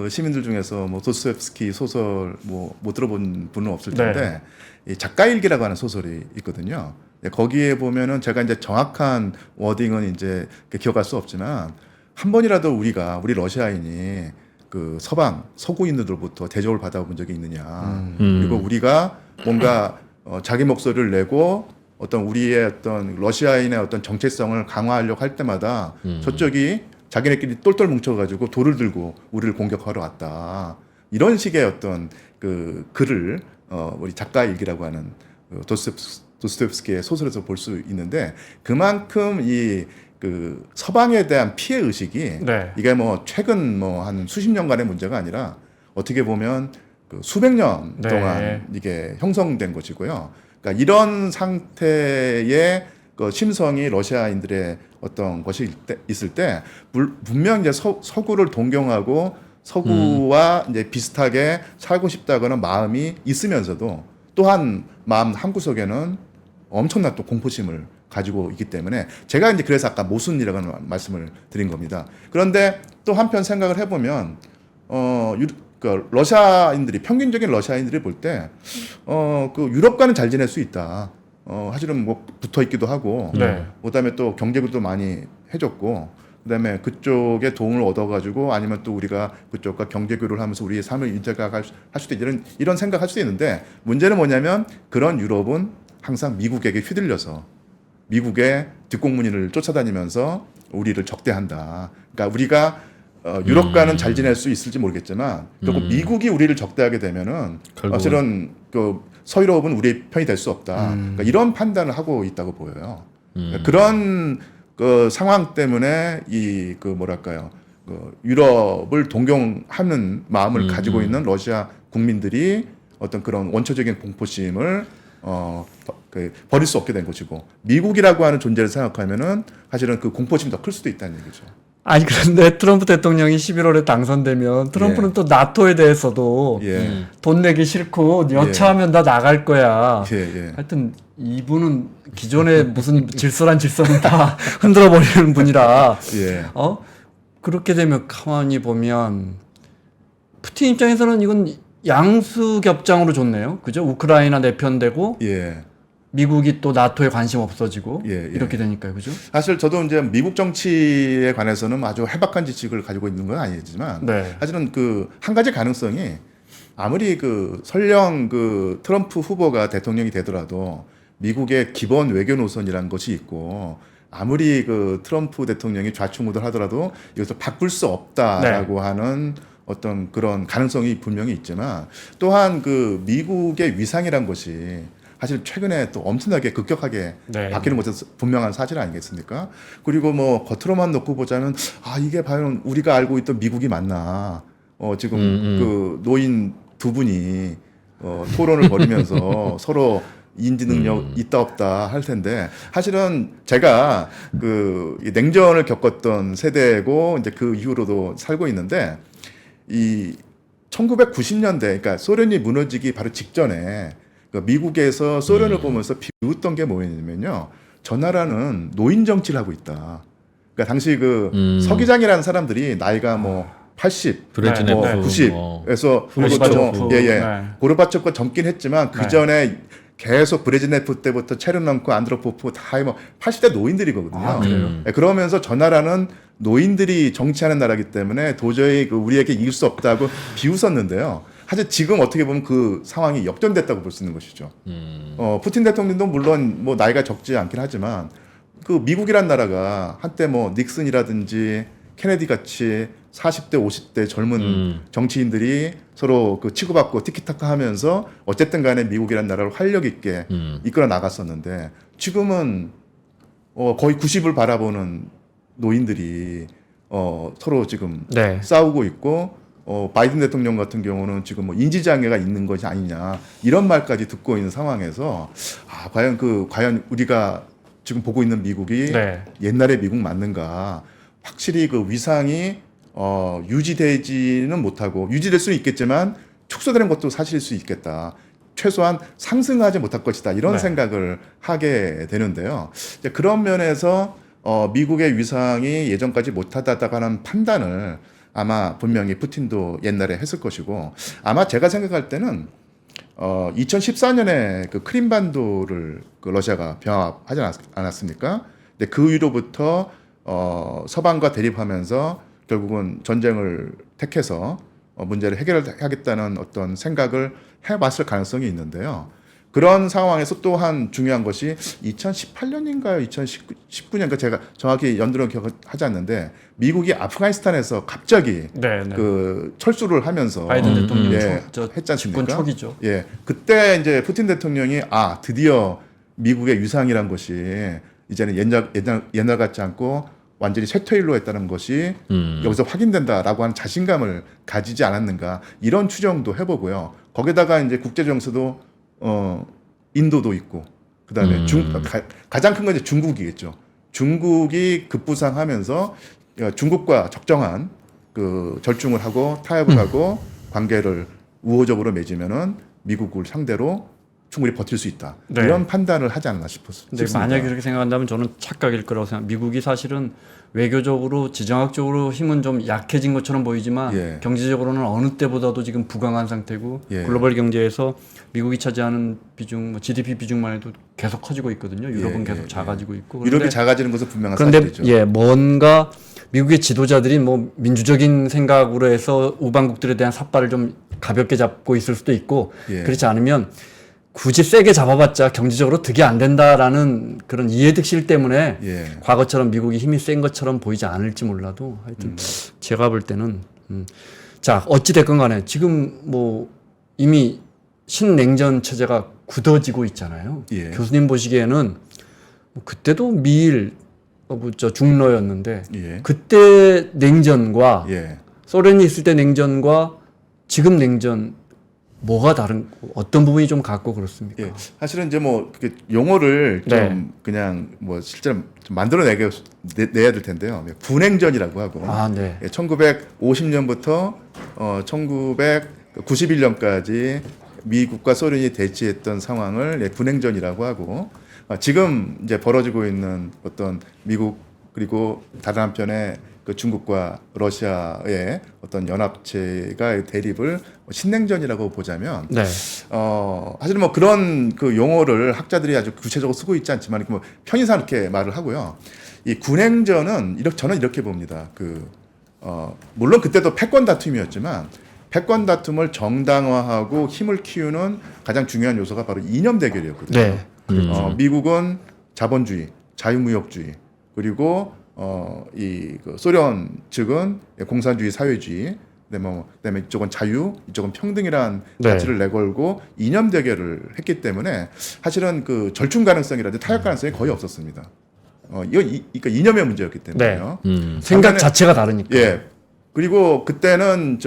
시민들 중에서 도스토옙스키 소설 못 들어본 분은 없을 텐데 이 작가일기라고 하는 소설이 있거든요. 거기에 보면은 제가 이제 정확한 워딩은 이제 기억할 수 없지만 한 번이라도 우리 러시아인이 그 서구인들로부터 대접을 받아본 적이 있느냐. 그리고 우리가 뭔가 자기 목소리를 내고 어떤 우리의 어떤 러시아인의 어떤 정체성을 강화하려고 할 때마다 저쪽이 자기네끼리 똘똘 뭉쳐가지고 돌을 들고 우리를 공격하러 왔다. 이런 식의 어떤 그 글을 우리 작가 일기라고 하는 도스토옙스키의 소설에서 볼 수 있는데 그만큼 그 서방에 대한 피해 의식이 이게 최근 한 수십 년간의 문제가 아니라 어떻게 보면 그 수백 년 동안 이게 형성된 것이고요. 그러니까 이런 상태의 그 심성이 러시아인들의 어떤 것이 있을 때 분명 이제 서구를 동경하고 서구와 이제 비슷하게 살고 싶다거나 마음이 있으면서도 또한 마음 한구석에는 엄청난 또 공포심을 가지고 있기 때문에 제가 이제 그래서 아까 모순이라는 말씀을 드린 겁니다. 그런데 또 한편 생각을 해보면 그 러시아인들이 평균적인 러시아인들이 볼 때 그 유럽과는 잘 지낼 수 있다. 사실은 뭐 붙어 있기도 하고, 네. 그다음에 또 경제도 많이 해줬고, 그다음에 그쪽에 도움을 얻어가지고 아니면 또 우리가 그쪽과 경제 교류를 하면서 우리의 삶을 인터가할 수도 이런 생각할 수도 있는데 문제는 뭐냐면 그런 유럽은 항상 미국에게 휘둘려서 미국의 뒷공문을 쫓아다니면서 우리를 적대한다. 그러니까 우리가 유럽과는 잘 지낼 수 있을지 모르겠지만 결국 미국이 우리를 적대하게 되면은 사실은 그 서유럽은 우리의 편이 될 수 없다. 그러니까 이런 판단을 하고 있다고 보여요. 그런 그 상황 때문에 이 그 뭐랄까요, 그 유럽을 동경하는 마음을 가지고 있는 러시아 국민들이 어떤 그런 원초적인 공포심을 버릴 수 없게 된 것이고 미국이라고 하는 존재를 생각하면은 사실은 그 공포심이 더 클 수도 있다는 얘기죠. 아니 그런데 트럼프 대통령이 11월에 당선되면 트럼프는 또 나토에 대해서도 돈 내기 싫고 여차하면 다 나갈 거야. 하여튼 이분은 기존에 무슨 질서는 다 흔들어 버리는 분이라 그렇게 되면 가만히 보면 푸틴 입장에서는 이건 양수겹장으로 좋네요. 그죠? 우크라이나 내편되고 미국이 또 나토에 관심 없어지고 이렇게 되니까요. 그죠? 사실 저도 이제 미국 정치에 관해서는 아주 해박한 지식을 가지고 있는 건 아니지만 사실은 그 한 가지 가능성이 아무리 그 설령 그 트럼프 후보가 대통령이 되더라도 미국의 기본 외교 노선이라는 것이 있고 아무리 그 트럼프 대통령이 좌충우돌 하더라도 이것을 바꿀 수 없다라고 하는 어떤 그런 가능성이 분명히 있지만 또한 그 미국의 위상이란 것이 사실 최근에 또 엄청나게 급격하게 바뀌는 것은 분명한 사실 아니겠습니까? 그리고 뭐 겉으로만 놓고 보자면 이게 과연 우리가 알고 있던 미국이 맞나? 지금 그 노인 두 분이 토론을 벌이면서 서로 인지 능력 있다 없다 할 텐데 사실은 제가 그 냉전을 겪었던 세대고 이제 그 이후로도 살고 있는데 이 1990년대 그러니까 소련이 무너지기 바로 직전에 미국에서 소련을 보면서 비웃던 게 뭐였냐면요. 저 나라는 노인 정치를 하고 있다. 그러니까 당시 그 서기장이라는 사람들이 나이가 뭐 80, 브레즈네프, 뭐 90에서 고르바초프가 젊긴 했지만 그 전에 계속 브레즈네프 때부터 체르넘코, 안드로포프 다 뭐 80대 노인들이거든요. 그러면서 저 나라는 노인들이 정치하는 나라이기 때문에 도저히 우리에게 이길 수 없다고 비웃었는데요. 사실 지금 어떻게 보면 그 상황이 역전됐다고 볼 수 있는 것이죠. 푸틴 대통령도 물론 뭐 나이가 적지 않긴 하지만 그 미국이란 나라가 한때 뭐 닉슨이라든지 케네디 같이 40대, 50대 젊은 정치인들이 서로 그 치고받고 티키타카 하면서 어쨌든 간에 미국이란 나라를 활력 있게 이끌어 나갔었는데 지금은 거의 90을 바라보는 노인들이 서로 지금 싸우고 있고 바이든 대통령 같은 경우는 지금 뭐 인지장애가 있는 것이 아니냐 이런 말까지 듣고 있는 상황에서 과연 우리가 지금 보고 있는 미국이 옛날의 미국 맞는가? 확실히 그 위상이 유지되지는 못하고 유지될 수는 있겠지만 축소되는 것도 사실일 수 있겠다. 최소한 상승하지 못할 것이다. 이런 생각을 하게 되는데요. 이제 그런 면에서 미국의 위상이 예전까지 못하다고 하는 판단을 아마 분명히 푸틴도 옛날에 했을 것이고 아마 제가 생각할 때는 2014년에 그 크림반도를 그 러시아가 병합하지 않았습니까? 근데 그 이후로부터 서방과 대립하면서 결국은 전쟁을 택해서 문제를 해결하겠다는 어떤 생각을 해봤을 가능성이 있는데요. 그런 상황에서 또한 중요한 것이 2018년인가요? 2019년인가 제가 정확히 연도는 기억하지 않는데 미국이 아프가니스탄에서 갑자기 그 철수를 하면서 바이든 대통령 했지 않습니까? 집권 초기죠. 그때 이제 푸틴 대통령이 드디어 미국의 위상이란 것이 이제는 옛날 같지 않고 완전히 쇠퇴일로 했다는 것이 여기서 확인된다라고 하는 자신감을 가지지 않았는가 이런 추정도 해보고요. 거기다가 이제 국제 정세도 인도도 있고 그다음에 가장 큰 건 이제 중국이겠죠. 중국이 급부상하면서 중국과 적정한 그 절충을 하고 타협을 하고 관계를 우호적으로 맺으면은 미국을 상대로 충분히 버틸 수 있다. 네. 이런 판단을 하지 않나 싶습니다. 근데 만약에 그렇게 생각한다면 저는 착각일 거라고 생각. 미국이 사실은 외교적으로 지정학적으로 힘은 좀 약해진 것처럼 보이지만 예. 경제적으로는 어느 때보다도 지금 부강한 상태고 예. 글로벌 경제에서 미국이 차지하는 비중, 뭐 GDP 비중만 해도 계속 커지고 있거든요. 유럽은 예, 계속 예, 작아지고 있고. 유럽이 작아지는 것은 분명한 그런데 사실이죠. 예, 뭔가 미국의 지도자들이 뭐 민주적인 생각으로 해서 우방국들에 대한 삿발을 좀 가볍게 잡고 있을 수도 있고 예. 그렇지 않으면 굳이 세게 잡아봤자 경제적으로 득이 안 된다라는 그런 이해득실 때문에 예. 과거처럼 미국이 힘이 센 것처럼 보이지 않을지 몰라도 하여튼 제가 볼 때는 자 어찌 됐건 간에 지금 뭐 이미 신냉전 체제가 굳어지고 있잖아요. 예. 교수님 보시기에는 뭐 그때도 미일 저 중러였는데 예. 그때 냉전과 예. 소련이 있을 때 냉전과 지금 냉전 뭐가 다른 어떤 부분이 좀 같고 그렇습니까? 예. 사실은 이제 뭐 그게 용어를 좀 네. 그냥 뭐 실제로 좀 만들어내야 될 텐데요. 군행전이라고 하고 아, 네. 1950년부터 1991년까지 미국과 소련이 대치했던 상황을 군행전이라고 하고 지금 이제 벌어지고 있는 어떤 미국 그리고 다른 한편에 그 중국과 러시아의 어떤 연합체가 대립을 신냉전이라고 보자면 네. 사실은 뭐 그런 그 용어를 학자들이 아주 구체적으로 쓰고 있지 않지만 뭐 편의상 이렇게 말을 하고요. 이 군행전은 저는 이렇게 봅니다. 물론 그때도 패권 다툼이었지만 패권 다툼을 정당화하고 힘을 키우는 가장 중요한 요소가 바로 이념 대결이었거든요. 네. 미국은 자본주의, 자유무역주의, 그리고 그 소련 측은 공산주의, 사회주의, 그다음에 이쪽은 자유, 이쪽은 평등이라는 네. 가치를 내걸고 이념 대결을 했기 때문에 사실은 그 절충 가능성이라든지 타협 가능성이 거의 없었습니다. 그러니까 이념의 문제였기 때문에요. 생각 반면에- 자체가 다르니까. 예. 그리고 그때는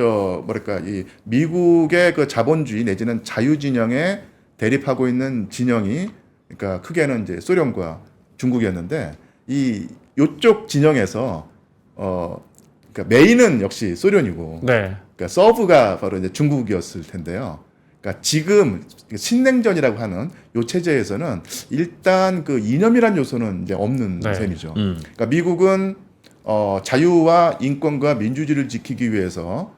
이 미국의 그 자본주의 내지는 자유 진영에 대립하고 있는 진영이 그러니까 크게는 이제 소련과 중국이었는데 요쪽 진영에서 그러니까 메인은 역시 소련이고 네. 그러니까 서브가 바로 이제 중국이었을 텐데요. 그러니까 지금 신냉전이라고 하는 요 체제에서는 일단 그 이념이란 요소는 이제 없는 네. 셈이죠. 그러니까 미국은 자유와 인권과 민주주의를 지키기 위해서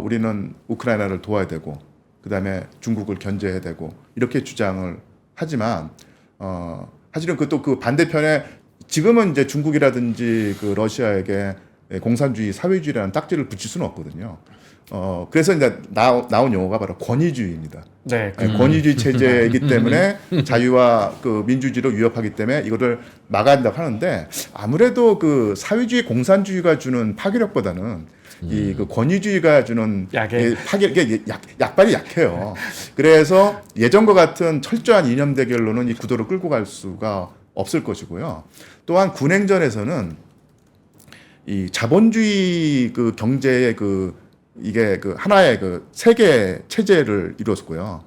우리는 우크라이나를 도와야 되고 그다음에 중국을 견제해야 되고 이렇게 주장을 하지만 사실은 그 반대편에 지금은 이제 중국이라든지 그 러시아에게 공산주의, 사회주의라는 딱지를 붙일 수는 없거든요. 그래서 이제 나온 용어가 바로 권위주의입니다. 네. 권위주의 체제이기 때문에 자유와 그 민주주의를 위협하기 때문에 이거를 막아야 된다고 하는데 아무래도 그 사회주의, 공산주의가 주는 파괴력보다는 이 그 권위주의가 주는 약해. 약발이 약해요. 그래서 예전과 같은 철저한 이념 대결로는 이 구도를 끌고 갈 수가 없을 것이고요. 또한 군행전에서는 이 자본주의 그 경제의 이게 하나의 그 세계 체제를 이뤘고요.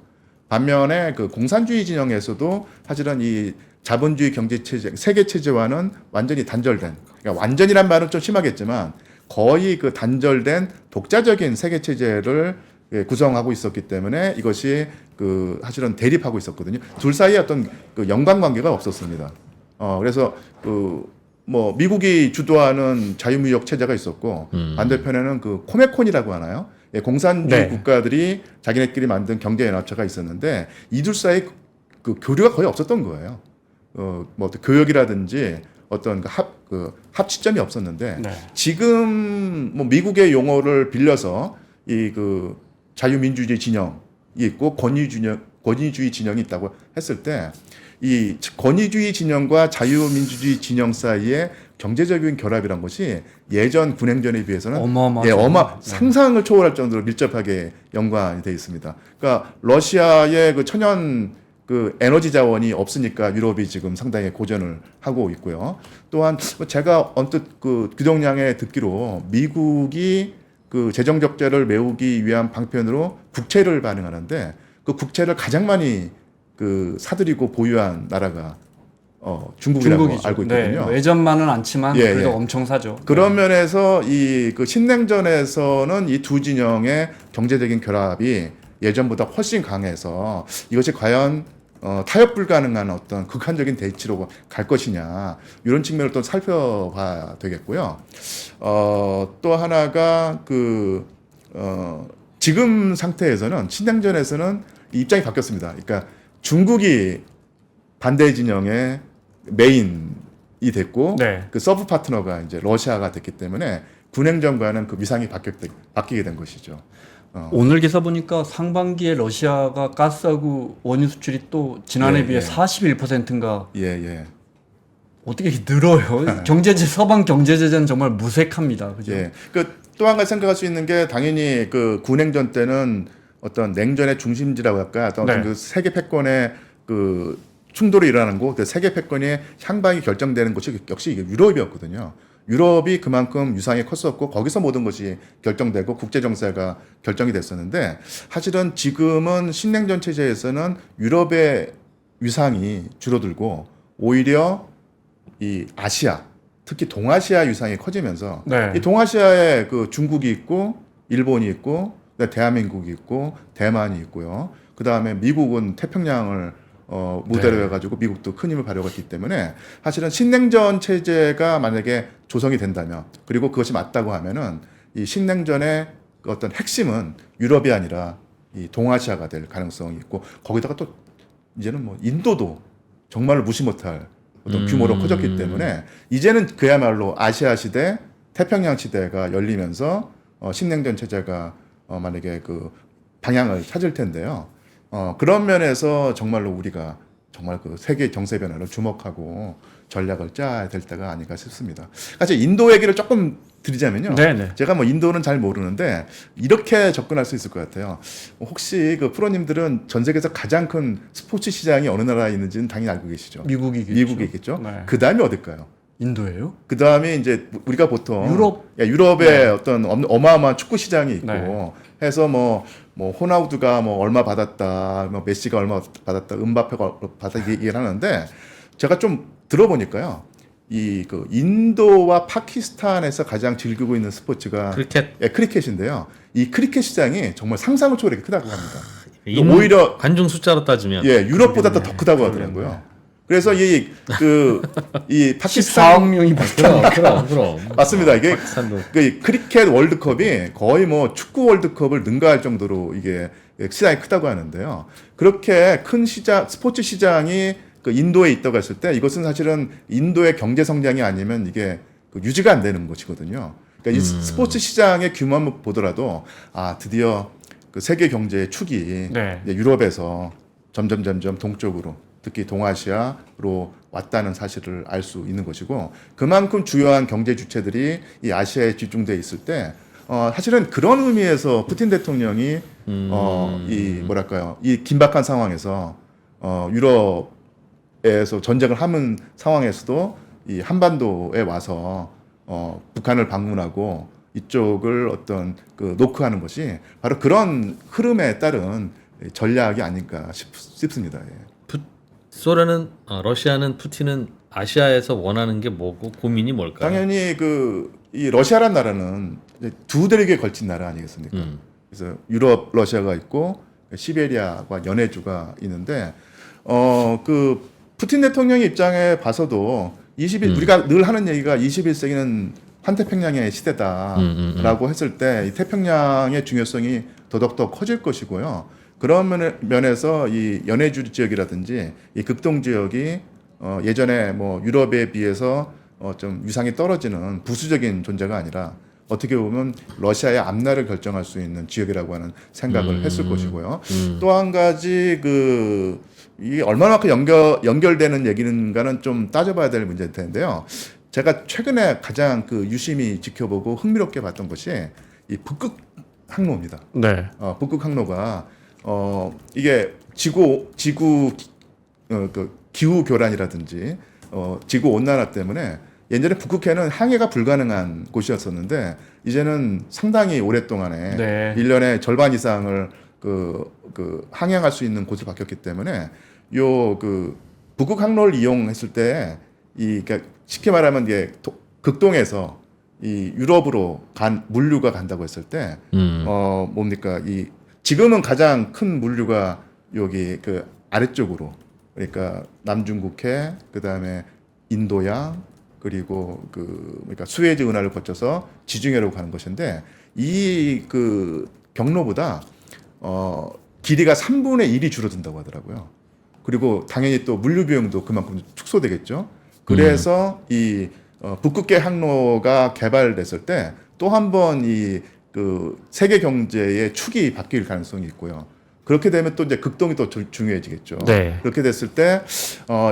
반면에 그 공산주의 진영에서도 사실은 이 자본주의 경제 체제, 세계 체제와는 완전히 단절된, 그러니까 완전이란 말은 좀 심하겠지만 거의 그 단절된 독자적인 세계 체제를 구성하고 있었기 때문에 이것이 사실은 대립하고 있었거든요. 둘 사이에 어떤 그 연관관계가 없었습니다. 그래서 뭐 미국이 주도하는 자유무역 체제가 있었고 반대편에는 그 코메콘이라고 하나요? 공산주의 네. 국가들이 자기네끼리 만든 경제연합체가 있었는데 이 둘 사이 그 교류가 거의 없었던 거예요. 뭐 어떤 교역이라든지 어떤 합치점이 없었는데 네. 지금 뭐 미국의 용어를 빌려서 그 자유민주주의 진영이 있고 권위주의 진영이 있다고 했을 때 이 권위주의 진영과 자유민주주의 진영 사이의 경제적인 결합이란 것이 예전 군행전에 비해서는 어마어마하죠. 상상을 초월할 정도로 밀접하게 연관이 되어 있습니다. 그러니까 러시아의 그 천연 그 에너지 자원이 없으니까 유럽이 지금 상당히 고전을 하고 있고요. 또한 제가 언뜻 그 규동량에 듣기로 미국이 그 재정 적자를 메우기 위한 방편으로 국채를 발행하는데 그 국채를 가장 많이 그 사들이고 보유한 나라가 중국이라고 중국이죠. 알고 있거든요. 네. 외전만은 않지만 예, 그래도 예. 엄청 사죠. 그런 면에서 이 그 신냉전에서는 이 두 진영의 경제적인 결합이 예전보다 훨씬 강해서 이것이 과연 타협 불가능한 어떤 극한적인 대치로 갈 것이냐 이런 측면을 또 살펴봐야 되겠고요. 또 하나가 지금 상태에서는 신냉전에서는 입장이 바뀌었습니다. 그러니까 중국이 반대 진영의 메인이 됐고 네. 그 서브 파트너가 이제 러시아가 됐기 때문에 군행정과는 그 위상이 바뀌게 된 것이죠. 오늘 기사 보니까 상반기에 러시아가 가스하고 원유 수출이 또 지난해 예, 비해 예. 41%인가 예. 어떻게 이렇게 늘어요? 서방 경제 제재는 정말 무색합니다. 그죠? 예. 또 한 가지 생각할 수 있는 게 당연히 그 군행전 때는 어떤 냉전의 중심지라고 할까 어떤 네. 그 세계 패권의 그 충돌이 일어나는 곳, 그 세계 패권의 향방이 결정되는 곳이 역시 이게 유럽이었거든요. 유럽이 그만큼 유상이 컸었고 거기서 모든 것이 결정되고 국제 정세가 결정이 됐었는데 사실은 지금은 신냉전 체제에서는 유럽의 위상이 줄어들고 오히려 이 아시아 특히 동아시아 위상이 커지면서 네. 이 동아시아에 그 중국이 있고 일본이 있고 대한민국이 있고 대만이 있고요. 그 다음에 미국은 태평양을 무대로 네. 해가지고 미국도 큰 힘을 발휘했기 때문에 사실은 신냉전 체제가 만약에 조성이 된다면 그리고 그것이 맞다고 하면은 이 신냉전의 그 어떤 핵심은 유럽이 아니라 이 동아시아가 될 가능성이 있고 거기다가 또 이제는 뭐 인도도 정말로 무시 못할 어떤 규모로 커졌기 때문에 이제는 그야말로 아시아 시대, 태평양 시대가 열리면서 신냉전 체제가 만약에 그 방향을 찾을 텐데요. 그런 면에서 정말로 우리가 정말 그 세계 정세 변화를 주목하고 전략을 짜야 될 때가 아닌가 싶습니다. 사실 인도 얘기를 조금 드리자면요. 네네. 제가 뭐 인도는 잘 모르는데 이렇게 접근할 수 있을 것 같아요. 혹시 그 프로님들은 전 세계에서 가장 큰 스포츠 시장이 어느 나라에 있는지는 당연히 알고 계시죠? 미국이겠죠. 미국이겠죠. 네. 그 다음이 어딜까요? 인도예요? 그 다음에 이제 우리가 보통 유럽? 유럽의 네. 어떤 어마어마한 축구 시장이 있고 네. 해서 뭐 호나우두가 뭐 얼마 받았다, 뭐 메시가 얼마 받았다, 음바페가 받았다 얘기를 하는데 제가 좀 들어보니까요. 이 그 인도와 파키스탄에서 가장 즐기고 있는 스포츠가 크리켓. 크리켓인데요. 이 크리켓 시장이 정말 상상을 초월하게 크다고 합니다. 인- 오히려 관중 숫자로 따지면 유럽보다 더 그러겠네. 크다고 그러겠네. 하더라고요. 그래서 이14억 파키스탄 명이 봤다. 그럼 맞습니다. 이게 파키스탄도 그 크리켓 월드컵이 거의 뭐 축구 월드컵을 능가할 정도로 이게 시장이 크다고 하는데요. 그렇게 큰 시장, 스포츠 시장이 그 인도에 있다고 했을 때 이것은 사실은 인도의 경제 성장이 아니면 이게 그 유지가 안 되는 것이거든요. 그러니까 이 스포츠 시장의 규모만 보더라도 드디어 그 세계 경제의 축이 네. 이제 유럽에서 점점 동쪽으로 특히 동아시아로 왔다는 사실을 알 수 있는 것이고 그만큼 주요한 경제 주체들이 이 아시아에 집중돼 있을 때 사실은 그런 의미에서 푸틴 대통령이 이 뭐랄까요 이 긴박한 상황에서 유럽에서 전쟁을 하는 상황에서도 이 한반도에 와서 북한을 방문하고 이쪽을 어떤 그 노크하는 것이 바로 그런 흐름에 따른 전략이 아닐까 싶습니다. 예. 소련은 러시아는 푸틴은 아시아에서 원하는 게 뭐고 고민이 뭘까요? 당연히 이 러시아란 나라는 이제 두 대륙에 걸친 나라 아니겠습니까? 그래서 유럽 러시아가 있고 시베리아와 연해주가 있는데 그 푸틴 대통령의 입장에 봐서도 우리가 늘 하는 얘기가 21세기는 환태평양의 시대다라고 했을 때 이 태평양의 중요성이 더더욱 커질 것이고요. 그런 면에서 이 연해주 지역이라든지 이 극동 지역이 예전에 뭐 유럽에 비해서 좀 위상이 떨어지는 부수적인 존재가 아니라 어떻게 보면 러시아의 앞날을 결정할 수 있는 지역이라고 하는 생각을 했을 것이고요. 또 한 가지 이게 얼마만큼 연결되는 얘기인가는 좀 따져봐야 될 문제일 텐데요. 제가 최근에 가장 유심히 지켜보고 흥미롭게 봤던 것이 이 북극 항로입니다. 네. 북극 항로가 이게 지구 기후 교란이라든지 지구 온난화 때문에 예전에 북극해는 항해가 불가능한 곳이었었는데 이제는 상당히 오랫동안에 네. 1년의 절반 이상을 항행할 수 있는 곳으로 바뀌었기 때문에 북극 항로를 이용했을 때 그러니까 쉽게 말하면 이게 극동에서 이 유럽으로 물류가 간다고 했을 때 뭡니까 이 지금은 가장 큰 물류가 여기 그 아래쪽으로 그러니까 남중국해 그다음에 인도양 그리고 그러니까 수에즈 운하를 거쳐서 지중해로 가는 것인데 이 그 경로보다 길이가 3분의 1이 줄어든다고 하더라고요. 그리고 당연히 또 물류 비용도 그만큼 축소되겠죠. 그래서 이 북극계 항로가 개발됐을 때 또 한 번 이 그 세계 경제의 축이 바뀔 가능성이 있고요. 그렇게 되면 또 이제 극동이 더 중요해지겠죠. 네. 그렇게 됐을 때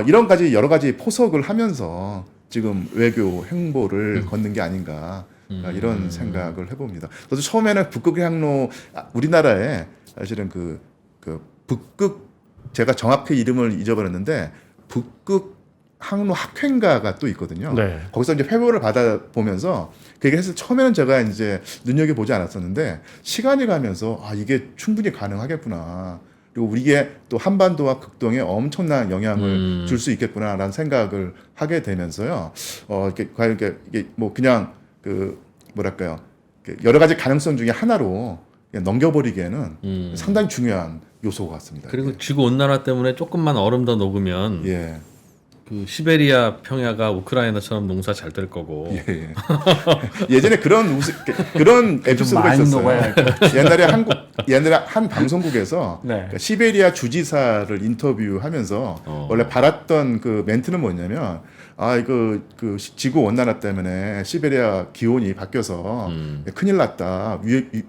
이런 가지 여러 가지 포석을 하면서 지금 외교 행보를 걷는 게 아닌가 이런 생각을 해봅니다. 저도 처음에는 북극 항로 우리나라에 사실은 그 북극 제가 정확히 이름을 잊어버렸는데 북극 항로 학회인가가 또 있거든요. 네. 거기서 이제 회보를 받아 보면서 그 얘기를 해서 처음에는 제가 이제 눈여겨 보지 않았었는데 시간이 가면서 이게 충분히 가능하겠구나. 그리고 이게 또 한반도와 극동에 엄청난 영향을 줄 수 있겠구나라는 생각을 하게 되면서요. 이렇게 과연 이게 뭐 그냥 그 뭐랄까요? 여러 가지 가능성 중에 하나로 그냥 넘겨버리기에는 상당히 중요한 요소 같습니다. 그리고 지구 온난화 때문에 조금만 얼음 더 녹으면 예. 그 시베리아 평야가 우크라이나처럼 농사 잘 될 거고. 예. 예전에 그런 에피소드가 많이 있었어요. 녹아야 할 것 옛날에 한 방송국에서 네. 그러니까 시베리아 주지사를 인터뷰하면서 원래 바랐던 그 멘트는 뭐냐면 이거 그 지구 온난화 때문에 시베리아 기온이 바뀌어서 큰일 났다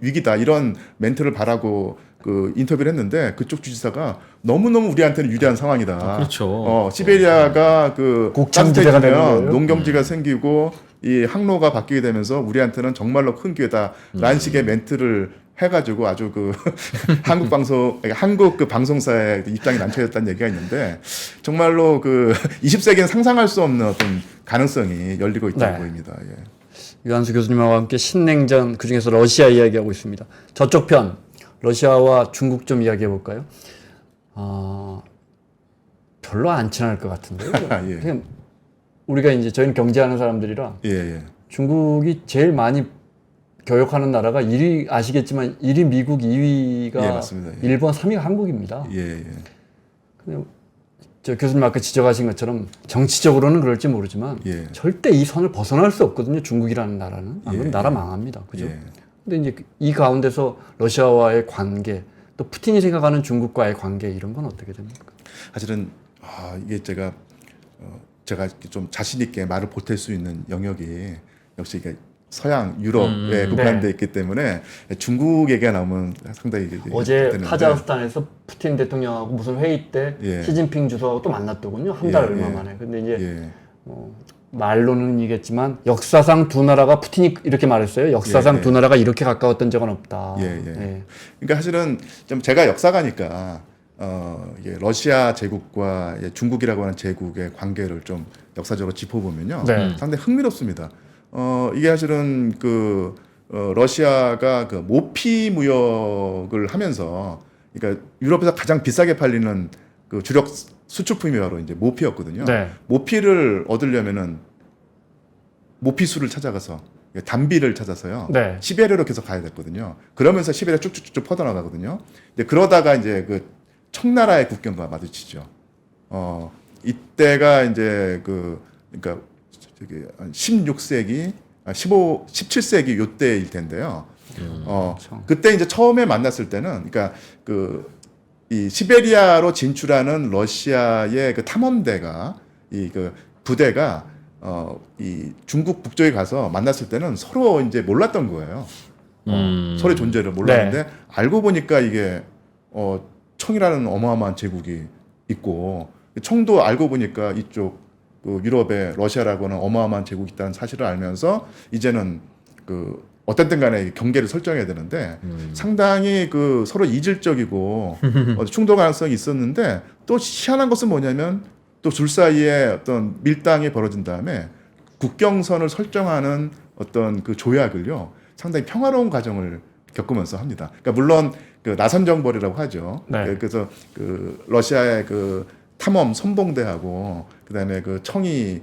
위기다 이런 멘트를 바라고 그 인터뷰를 했는데 그쪽 주지사가 너무너무 우리한테는 유리한 상황이다. 그렇죠. 시베리아가 그 곡창지대가 되는 거예요? 농경지가 생기고 이 항로가 바뀌게 되면서 우리한테는 정말로 큰 기회다라는 식의 멘트를 해가지고 아주 그 한국 그 방송사의 입장이 난처해졌다는 얘기가 있는데 정말로 그 20세기는 상상할 수 없는 어떤 가능성이 열리고 있다고 보입니다. 예. 유한수 교수님하고 함께 신냉전 그중에서 러시아 이야기하고 있습니다. 저쪽 편 러시아와 중국 좀 이야기해 볼까요? 별로 안 친할 것 같은데요. 예. 그냥 우리가 이제 저희는 경제하는 사람들이라 예. 중국이 제일 많이 교역하는 나라가 1위 아시겠지만 1위 미국, 2위가 예, 맞습니다. 예. 일본, 3위가 한국입니다. 예. 근데 저 교수님 아까 지적하신 것처럼 정치적으로는 그럴지 모르지만 예. 절대 이 선을 벗어날 수 없거든요. 중국이라는 나라는. 안 그러면 나라 망합니다. 그죠? 예. 근데 이제 이 가운데서 러시아와의 관계, 또 푸틴이 생각하는 중국과의 관계 이런 건 어떻게 됩니까? 사실은 이게 제가 좀 자신 있게 말을 보탤 수 있는 영역이 역시 이게 서양 유럽에 국한돼 있기 때문에 중국 얘기가 나오면 상당히 어제 되는데. 카자흐스탄에서 푸틴 대통령하고 무슨 회의 때 예. 시진핑 주석하고 또 만났더군요. 한 달 얼마 만에. 근데 이제 말로는 이겠지만 역사상 두 나라가 푸틴이 이렇게 말했어요. 역사상 두 나라가 이렇게 가까웠던 적은 없다. 그러니까 사실은 좀 제가 역사가니까 이게 러시아 제국과 중국이라고 하는 제국의 관계를 좀 역사적으로 짚어보면요, 상당히 흥미롭습니다. 이게 사실은 그 러시아가 그 모피 무역을 하면서, 그러니까 유럽에서 가장 비싸게 팔리는 그 주력 수출품이 바로 이제 모피였거든요. 모피를 얻으려면은 모피수를 찾아가서 단비를 찾아서요. 시베리아로 계속 가야 됐거든요. 그러면서 시베리아 쭉쭉쭉 퍼져나가거든요. 근데 그러다가 이제 그 청나라의 국경과 마주치죠. 이때가 이제 그러니까 저기 16세기, 17세기 요때일 텐데요. 그때 이제 처음에 만났을 때는, 그러니까 이 시베리아로 진출하는 러시아의 그 탐험대가 그 부대가 이 중국 북쪽에 가서 만났을 때는 서로 이제 몰랐던 거예요. 서로의 존재를 몰랐는데 알고 보니까 이게 청이라는 어마어마한 제국이 있고, 청도 알고 보니까 이쪽 그 유럽에 러시아라고 하는 어마어마한 제국이 있다는 사실을 알면서 이제는 어쨌든 간에 경계를 설정해야 되는데 상당히 서로 이질적이고 충돌 가능성이 있었는데, 또 희한한 것은 뭐냐면 또 둘 사이에 어떤 밀당이 벌어진 다음에 국경선을 설정하는 어떤 그 조약을요 상당히 평화로운 과정을 겪으면서 합니다. 그러니까 물론 나선정벌이라고 하죠. 그래서 러시아의 탐험 선봉대하고 그다음에 청이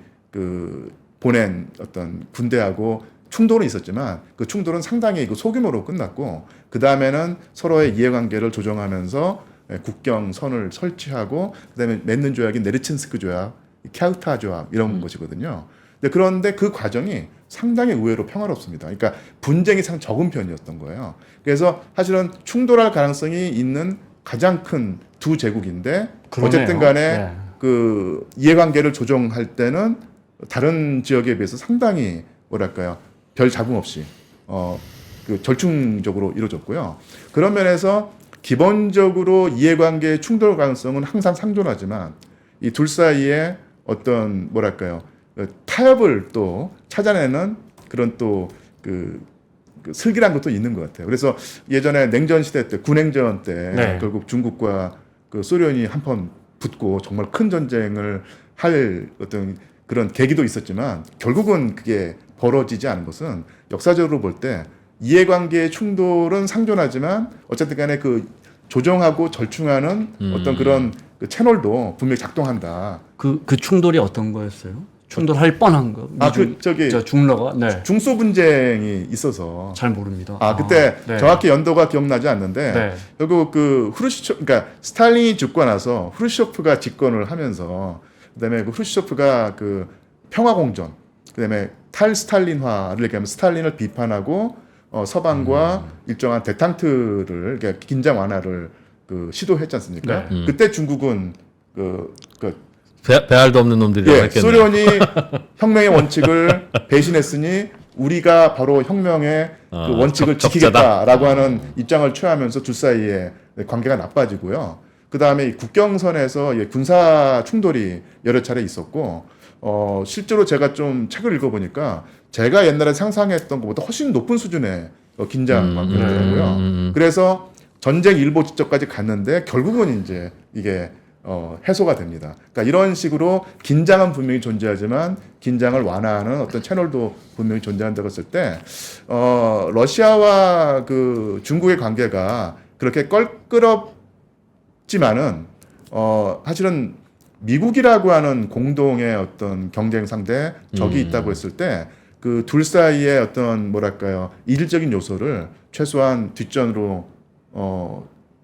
보낸 어떤 군대하고 충돌은 있었지만 그 충돌은 상당히 그 소규모로 끝났고 그 다음에는 서로의 이해관계를 조정하면서 국경선을 설치하고 그다음에 맺는 조약이 네르친스크 조약, 캬우타 조약 이런 것이거든요. 그런데 그 과정이 상당히 의외로 평화롭습니다. 그러니까 분쟁이 상 적은 편이었던 거예요. 그래서 사실은 충돌할 가능성이 있는 가장 큰 두 제국인데 그러네요. 어쨌든 간에 네. 그 이해관계를 조정할 때는 다른 지역에 비해서 상당히 뭐랄까요 별 잡음 없이 그 절충적으로 이루어졌고요. 그런 면에서 기본적으로 이해관계의 충돌 가능성은 항상 상존하지만 이 둘 사이에 어떤 뭐랄까요 타협을 또 찾아내는 그런 또 그 슬기란 것도 있는 것 같아요. 그래서 예전에 냉전 시대 때 군행전 때 네. 결국 중국과 그 소련이 한번 붙고 정말 큰 전쟁을 할 어떤 그런 계기도 있었지만 결국은 그게 벌어지지 않은 것은 역사적으로 볼 때 이해관계의 충돌은 상존하지만 어쨌든 간에 그 조정하고 절충하는 어떤 그런 그 채널도 분명히 작동한다. 그 충돌이 어떤 거였어요? 충돌할 뻔한 거. 저 중러가 네. 중소 분쟁이 있어서 잘 모릅니다. 그때 네. 정확히 연도가 기억나지 않는데 네. 결국 그 그러니까 스탈린이 죽고 나서 후르쇼프가 집권을 하면서 그다음에 그 후르쇼프가 그 평화공전 그다음에 탈스탈린화를 얘기하면 스탈린을 비판하고 서방과 일정한 대탕트를 그러니까 긴장 완화를 그 시도했지 않습니까? 그때 중국은 배알도 없는 놈들이라고 했겠네요. 소련이 혁명의 원칙을 배신했으니 우리가 바로 혁명의 그 원칙을 지키겠다라고 하는 입장을 취하면서 둘 사이에 관계가 나빠지고요. 그 다음에 국경선에서 군사 충돌이 여러 차례 있었고, 실제로 제가 좀 책을 읽어보니까 제가 옛날에 상상했던 것보다 훨씬 높은 수준의 긴장 관계더라고요. 그래서 전쟁 일보 직전까지 갔는데 결국은 이제 이게 해소가 됩니다. 그러니까 이런 식으로 긴장은 분명히 존재하지만 긴장을 완화하는 어떤 채널도 분명히 존재한다고 했을 때 러시아와 그 중국의 관계가 그렇게 껄끄럽지만은 사실은 미국이라고 하는 공동의 어떤 경쟁 상대 적이 있다고 했을 때 그 둘 사이의 어떤 뭐랄까요 이질적인 요소를 최소한 뒷전으로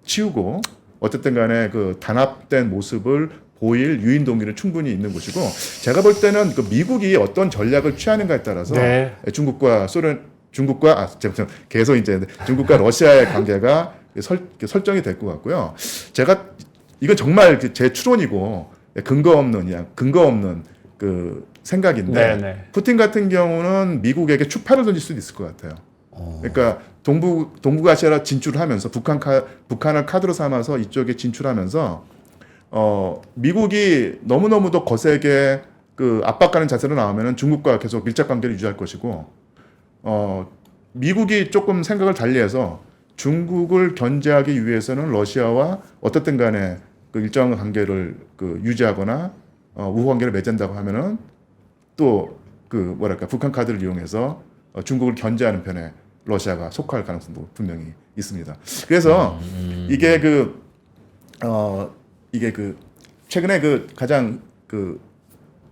치우고 어쨌든 간에 그 단합된 모습을 보일 유인 동기는 충분히 있는 것이고 제가 볼 때는 그 미국이 어떤 전략을 취하는가에 따라서 네. 중국과 계속 이제 중국과 러시아의 관계가 설정이 될 것 같고요. 제가 이건 정말 제 추론이고 근거 없는 그 생각인데 네. 푸틴 같은 경우는 미국에게 추파를 던질 수도 있을 것 같아요. 그러니까 동북아시아로 진출을 하면서 북한을 카드로 삼아서 이쪽에 진출하면서 미국이 너무너무도 거세게 그 압박하는 자세로 나오면은 중국과 계속 밀착 관계를 유지할 것이고 미국이 조금 생각을 달리해서 중국을 견제하기 위해서는 러시아와 어떻든 간에 그 일정한 관계를 그 유지하거나 우호 관계를 맺은다고 하면은 또 그 뭐랄까 북한 카드를 이용해서 중국을 견제하는 편에 러시아가 속할 가능성도 분명히 있습니다. 그래서 이게 그 최근에 그 가장 그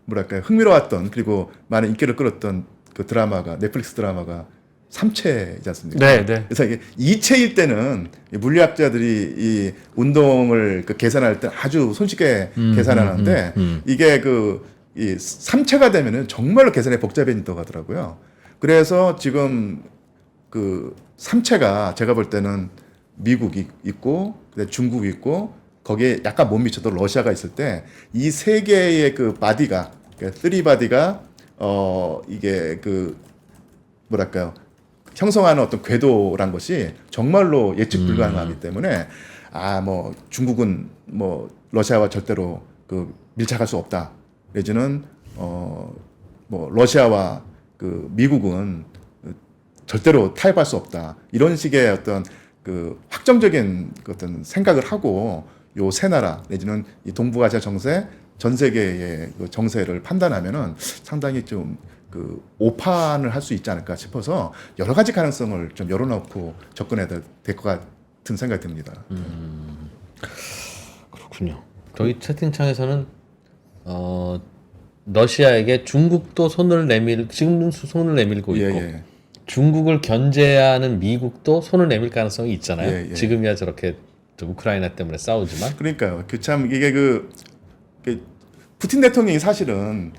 뭐랄까요 흥미로웠던 그리고 많은 인기를 끌었던 그 드라마가 넷플릭스 드라마가 3체이지 않습니까? 네. 그래서 이게 2체일 때는 물리학자들이 이 운동을 그 계산할 때 아주 손쉽게 계산하는데 이게 이 3체가 되면은 정말로 계산이 복잡해진다고 하더라고요. 그래서 지금 그 3체가 제가 볼 때는 미국이 있고 중국이 있고 거기에 약간 못 미쳐도 러시아가 있을 때 이 세 개의 그 바디가 그러니까 3바디가 이게 그 뭐랄까요 형성하는 어떤 궤도란 것이 정말로 예측 불가능하기 때문에 뭐 중국은 뭐 러시아와 절대로 그 밀착할 수 없다. 내지는 뭐 러시아와 그 미국은 절대로 타협할 수 없다. 이런 식의 어떤 그 확정적인 어떤 생각을 하고 요 세 나라 내지는 이 동북아시아 정세 전 세계의 그 정세를 판단하면은 상당히 좀 그 오판을 할 수 있지 않을까 싶어서 여러 가지 가능성을 좀 열어놓고 접근해야 될 것 같은 생각이 듭니다. 그렇군요. 저희 채팅창에서는 러시아에게 중국도 지금은 손을 내밀고 예, 있고 예. 중국을 견제하는 미국도 손을 내밀 가능성이 있잖아요. 예, 예. 지금이야 저렇게 우크라이나 때문에 싸우지만. 그러니까요. 참 이게 푸틴 대통령이 사실은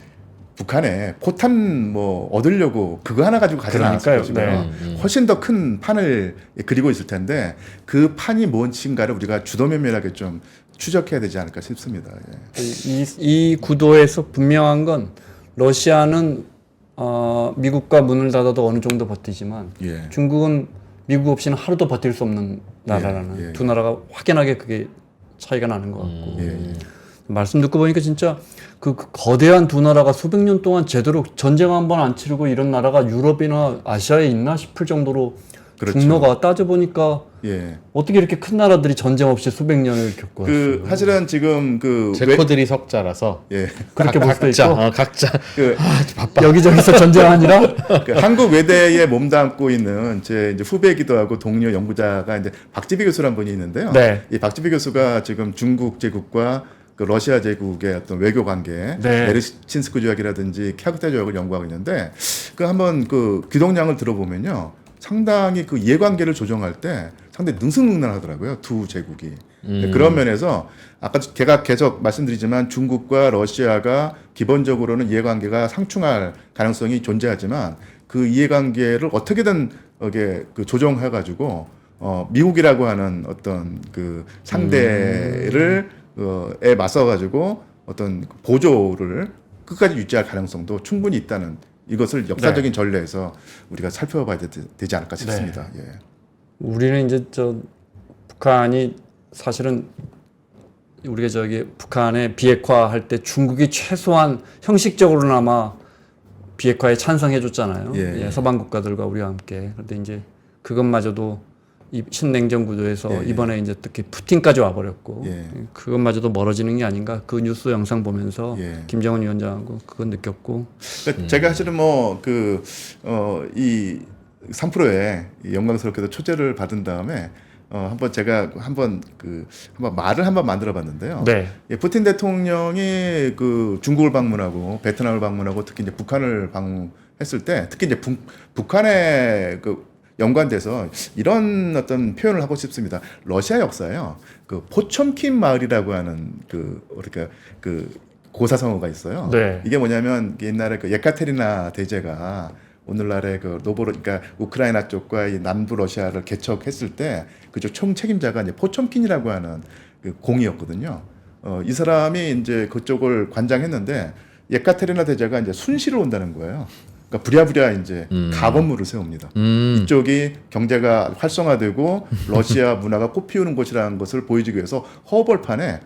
북한에 포탄 뭐 얻으려고 그거 하나 가지고 가지 않았을 그러니까요. 것이고요. 훨씬 더 큰 판을 그리고 있을 텐데 그 판이 무엇인가를 우리가 주도면밀하게 좀 추적해야 되지 않을까 싶습니다. 예. 이 구도에서 분명한 건 러시아는 미국과 문을 닫아도 어느 정도 버티지만 예. 중국은 미국 없이는 하루도 버틸 수 없는 나라라는 예, 예. 두 나라가 확연하게 그게 차이가 나는 것 같고 예, 예. 말씀 듣고 보니까 진짜 그 거대한 두 나라가 수백 년 동안 제대로 전쟁 한 번 안 치르고 이런 나라가 유럽이나 아시아에 있나 싶을 정도로 그렇죠. 분노가 따져보니까 예. 어떻게 이렇게 큰 나라들이 전쟁 없이 수백 년을 겪고 왔어요. 사실은 지금 제코들이 석자라서 예. 그렇게 볼 수도 있고 각자 그 여기저기서 전쟁 아니라 한국 외대에 몸담고 있는 제 이제 후배이기도 하고 동료 연구자가 이제 박지비 교수라는 분이 있는데요. 네. 이 박지비 교수가 지금 중국 제국과 그 러시아 제국의 어떤 외교 관계, 네. 메르신스크 조약이라든지 캬그타 조약을 연구하고 있는데 한번 귀동량을 들어보면요. 상당히 그 이해관계를 조정할 때 상당히 능수능란하더라고요. 두 제국이. 그런 면에서 아까 제가 계속 말씀드리지만 중국과 러시아가 기본적으로는 이해관계가 상충할 가능성이 존재하지만 그 이해관계를 어떻게든 조정해가지고 미국이라고 하는 어떤 그 상대를 에 맞서가지고 어떤 보조를 끝까지 유지할 가능성도 충분히 있다는 이것을 역사적인 전례에서 우리가 살펴봐야 되지 않을까 싶습니다. 예. 우리는 이제 북한이 사실은 우리가 북한의 비핵화할 때 중국이 최소한 형식적으로나마 비핵화에 찬성해 줬잖아요. 예. 서방 국가들과 우리와 함께. 그런데 이제 그것마저도 이 신냉전 구도에서 예. 이번에 이제 특히 푸틴까지 와버렸고 예. 그것마저도 멀어지는 게 아닌가 그 뉴스 영상 보면서 예. 김정은 위원장하고 그건 느꼈고 그러니까 제가 사실은 이 3프로에 영광스럽게도 초대를 받은 다음에 한번 말을 한번 만들어봤는데요. 네. 예, 푸틴 대통령이 중국을 방문하고 베트남을 방문하고 특히 이제 북한을 방문했을 때 특히 이제 북한의 연관돼서 이런 어떤 표현을 하고 싶습니다. 러시아 역사에요. 포첨킨 마을이라고 하는 고사성어가 있어요. 네. 이게 뭐냐면 옛날에 예카테리나 대제가 오늘날의 그러니까 우크라이나 쪽과 이 남부 러시아를 개척했을 때 그쪽 총책임자가 이제 포첨킨이라고 하는 공이었거든요. 이 사람이 이제 그쪽을 관장했는데 예카테리나 대제가 이제 순시를 온다는 거예요. 그러니까 부랴부랴 이제 가건물을 세웁니다. 이쪽이 경제가 활성화되고 러시아 문화가 꽃피우는 곳이라는 것을 보여주기 위해서 허벌판에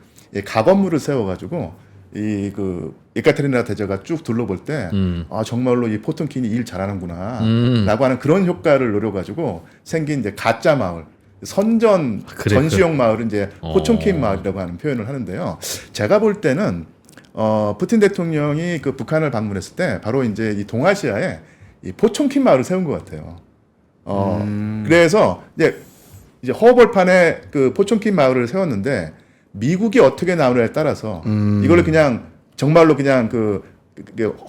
가건물을 세워가지고 예카테리나 대제가 쭉 둘러볼 때 정말로 이 포텀킨이 일 잘하는구나 라고 하는 그런 효과를 노려가지고 생긴 이제 가짜 마을 전시용 마을은 이제 포첨킨 마을이라고 하는 표현을 하는데요. 제가 볼 때는 푸틴 대통령이 북한을 방문했을 때 바로 이제 이 동아시아에 이 포첨킨 마을을 세운 것 같아요. 그래서 이제 허벌판에 포첨킨 마을을 세웠는데 미국이 어떻게 나오느냐에 따라서 이걸 그냥 정말로 그냥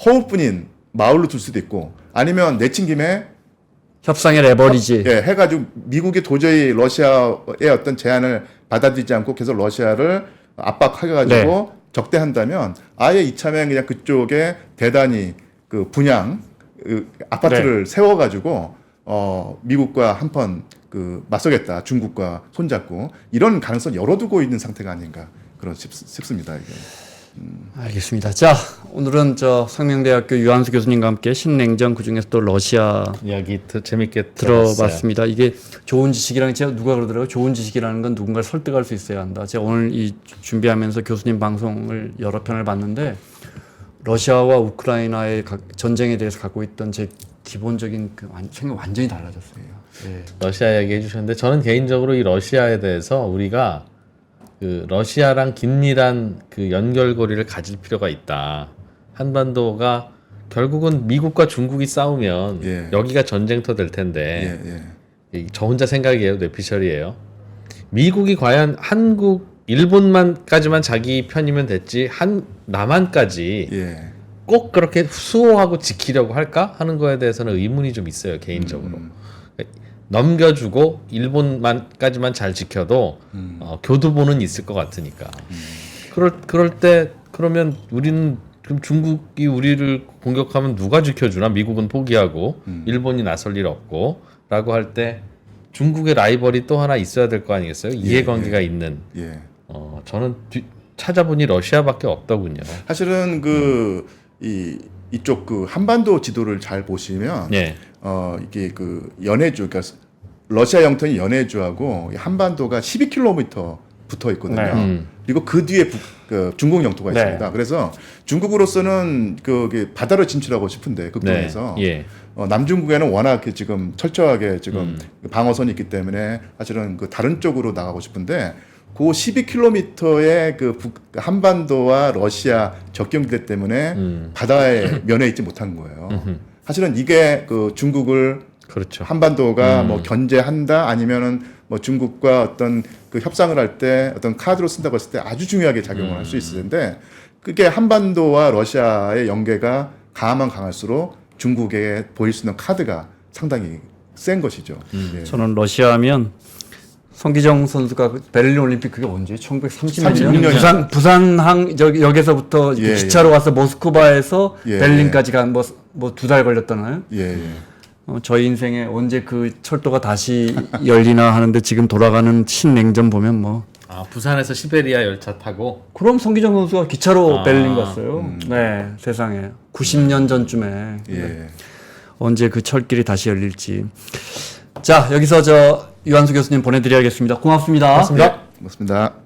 허우뿐인 마을로 둘 수도 있고 아니면 내친 김에 협상의 레버리지. 해가지고 미국이 도저히 러시아의 어떤 제안을 받아들이지 않고 계속 러시아를 압박해가지고 적대한다면 아예 이참에 그냥 그쪽에 대단히 분양 아파트를 세워가지고 미국과 한번 맞서겠다 중국과 손잡고 이런 가능성 열어두고 있는 상태가 아닌가 싶습니다. 이게. 알겠습니다. 자, 오늘은 성명대학교 유한수 교수님과 함께 신냉전 그중에서 또 러시아 이야기 재밌게 들어봤습니다. 이게 좋은 지식이라는 제가 누가 그러더라고요. 좋은 지식이라는 건 누군가를 설득할 수 있어야 한다. 제가 오늘 이 준비하면서 교수님 방송을 여러 편을 봤는데 러시아와 우크라이나의 전쟁에 대해서 갖고 있던 제 기본적인 생각 완전히 달라졌어요. 네. 러시아 이야기 해주셨는데 저는 개인적으로 이 러시아에 대해서 우리가 러시아랑 긴밀한 연결고리를 가질 필요가 있다. 한반도가 결국은 미국과 중국이 싸우면 여기가 전쟁터 될 텐데 저 혼자 생각이에요. 뇌피셜이에요. 미국이 과연 한국, 일본만까지만 자기 편이면 됐지 남한까지 꼭 그렇게 수호하고 지키려고 할까 하는 거에 대해서는 의문이 좀 있어요 개인적으로. 넘겨주고 일본만까지만 잘 지켜도 교두보는 있을 것 같으니까. 그럴 때 그러면 우리는 그럼 중국이 우리를 공격하면 누가 지켜주나? 미국은 포기하고 일본이 나설 일 없고라고 할 때 중국의 라이벌이 또 하나 있어야 될 거 아니겠어요? 이해관계가 있는. 저는 찾아보니 러시아밖에 없더군요. 사실은 이쪽 한반도 지도를 잘 보시면 이게 연해주, 그러니까 러시아 영토인 연해주하고 한반도가 12km 붙어 있거든요. 그리고 그 뒤에 중국 영토가 있습니다. 그래서 중국으로서는 바다로 진출하고 싶은데 극동에서 남중국에는 워낙 지금 철저하게 지금 방어선이 있기 때문에 사실은 다른 쪽으로 나가고 싶은데 그 12km의 한반도와 러시아 적경지대 때문에 바다에 면해 있지 못한 거예요. 사실은 이게 중국을 그렇죠. 한반도가 뭐 견제한다 아니면은 뭐 중국과 어떤 협상을 할 때 어떤 카드로 쓴다고 했을 때 아주 중요하게 작용을 할 수 있을 텐데 그게 한반도와 러시아의 연계가 강하면 강할수록 중국에 보일 수 있는 카드가 상당히 센 것이죠. 저는 러시아하면 성기정 선수가 베를린 올림픽 그게 언제? 1936년 부산 역에서부터 기차로 와서 모스크바에서 베를린까지가 뭐 2달 걸렸다나요? 저희 인생에 언제 그 철도가 다시 열리나 하는데 지금 돌아가는 신냉전 보면 뭐. 부산에서 시베리아 열차 타고? 그럼 성기정 선수가 기차로 베를린 갔어요. 네, 세상에. 90년 전쯤에. 언제 그 철길이 다시 열릴지. 자, 여기서 유한수 교수님 보내드려야겠습니다. 고맙습니다. 고맙습니다. 고맙습니다.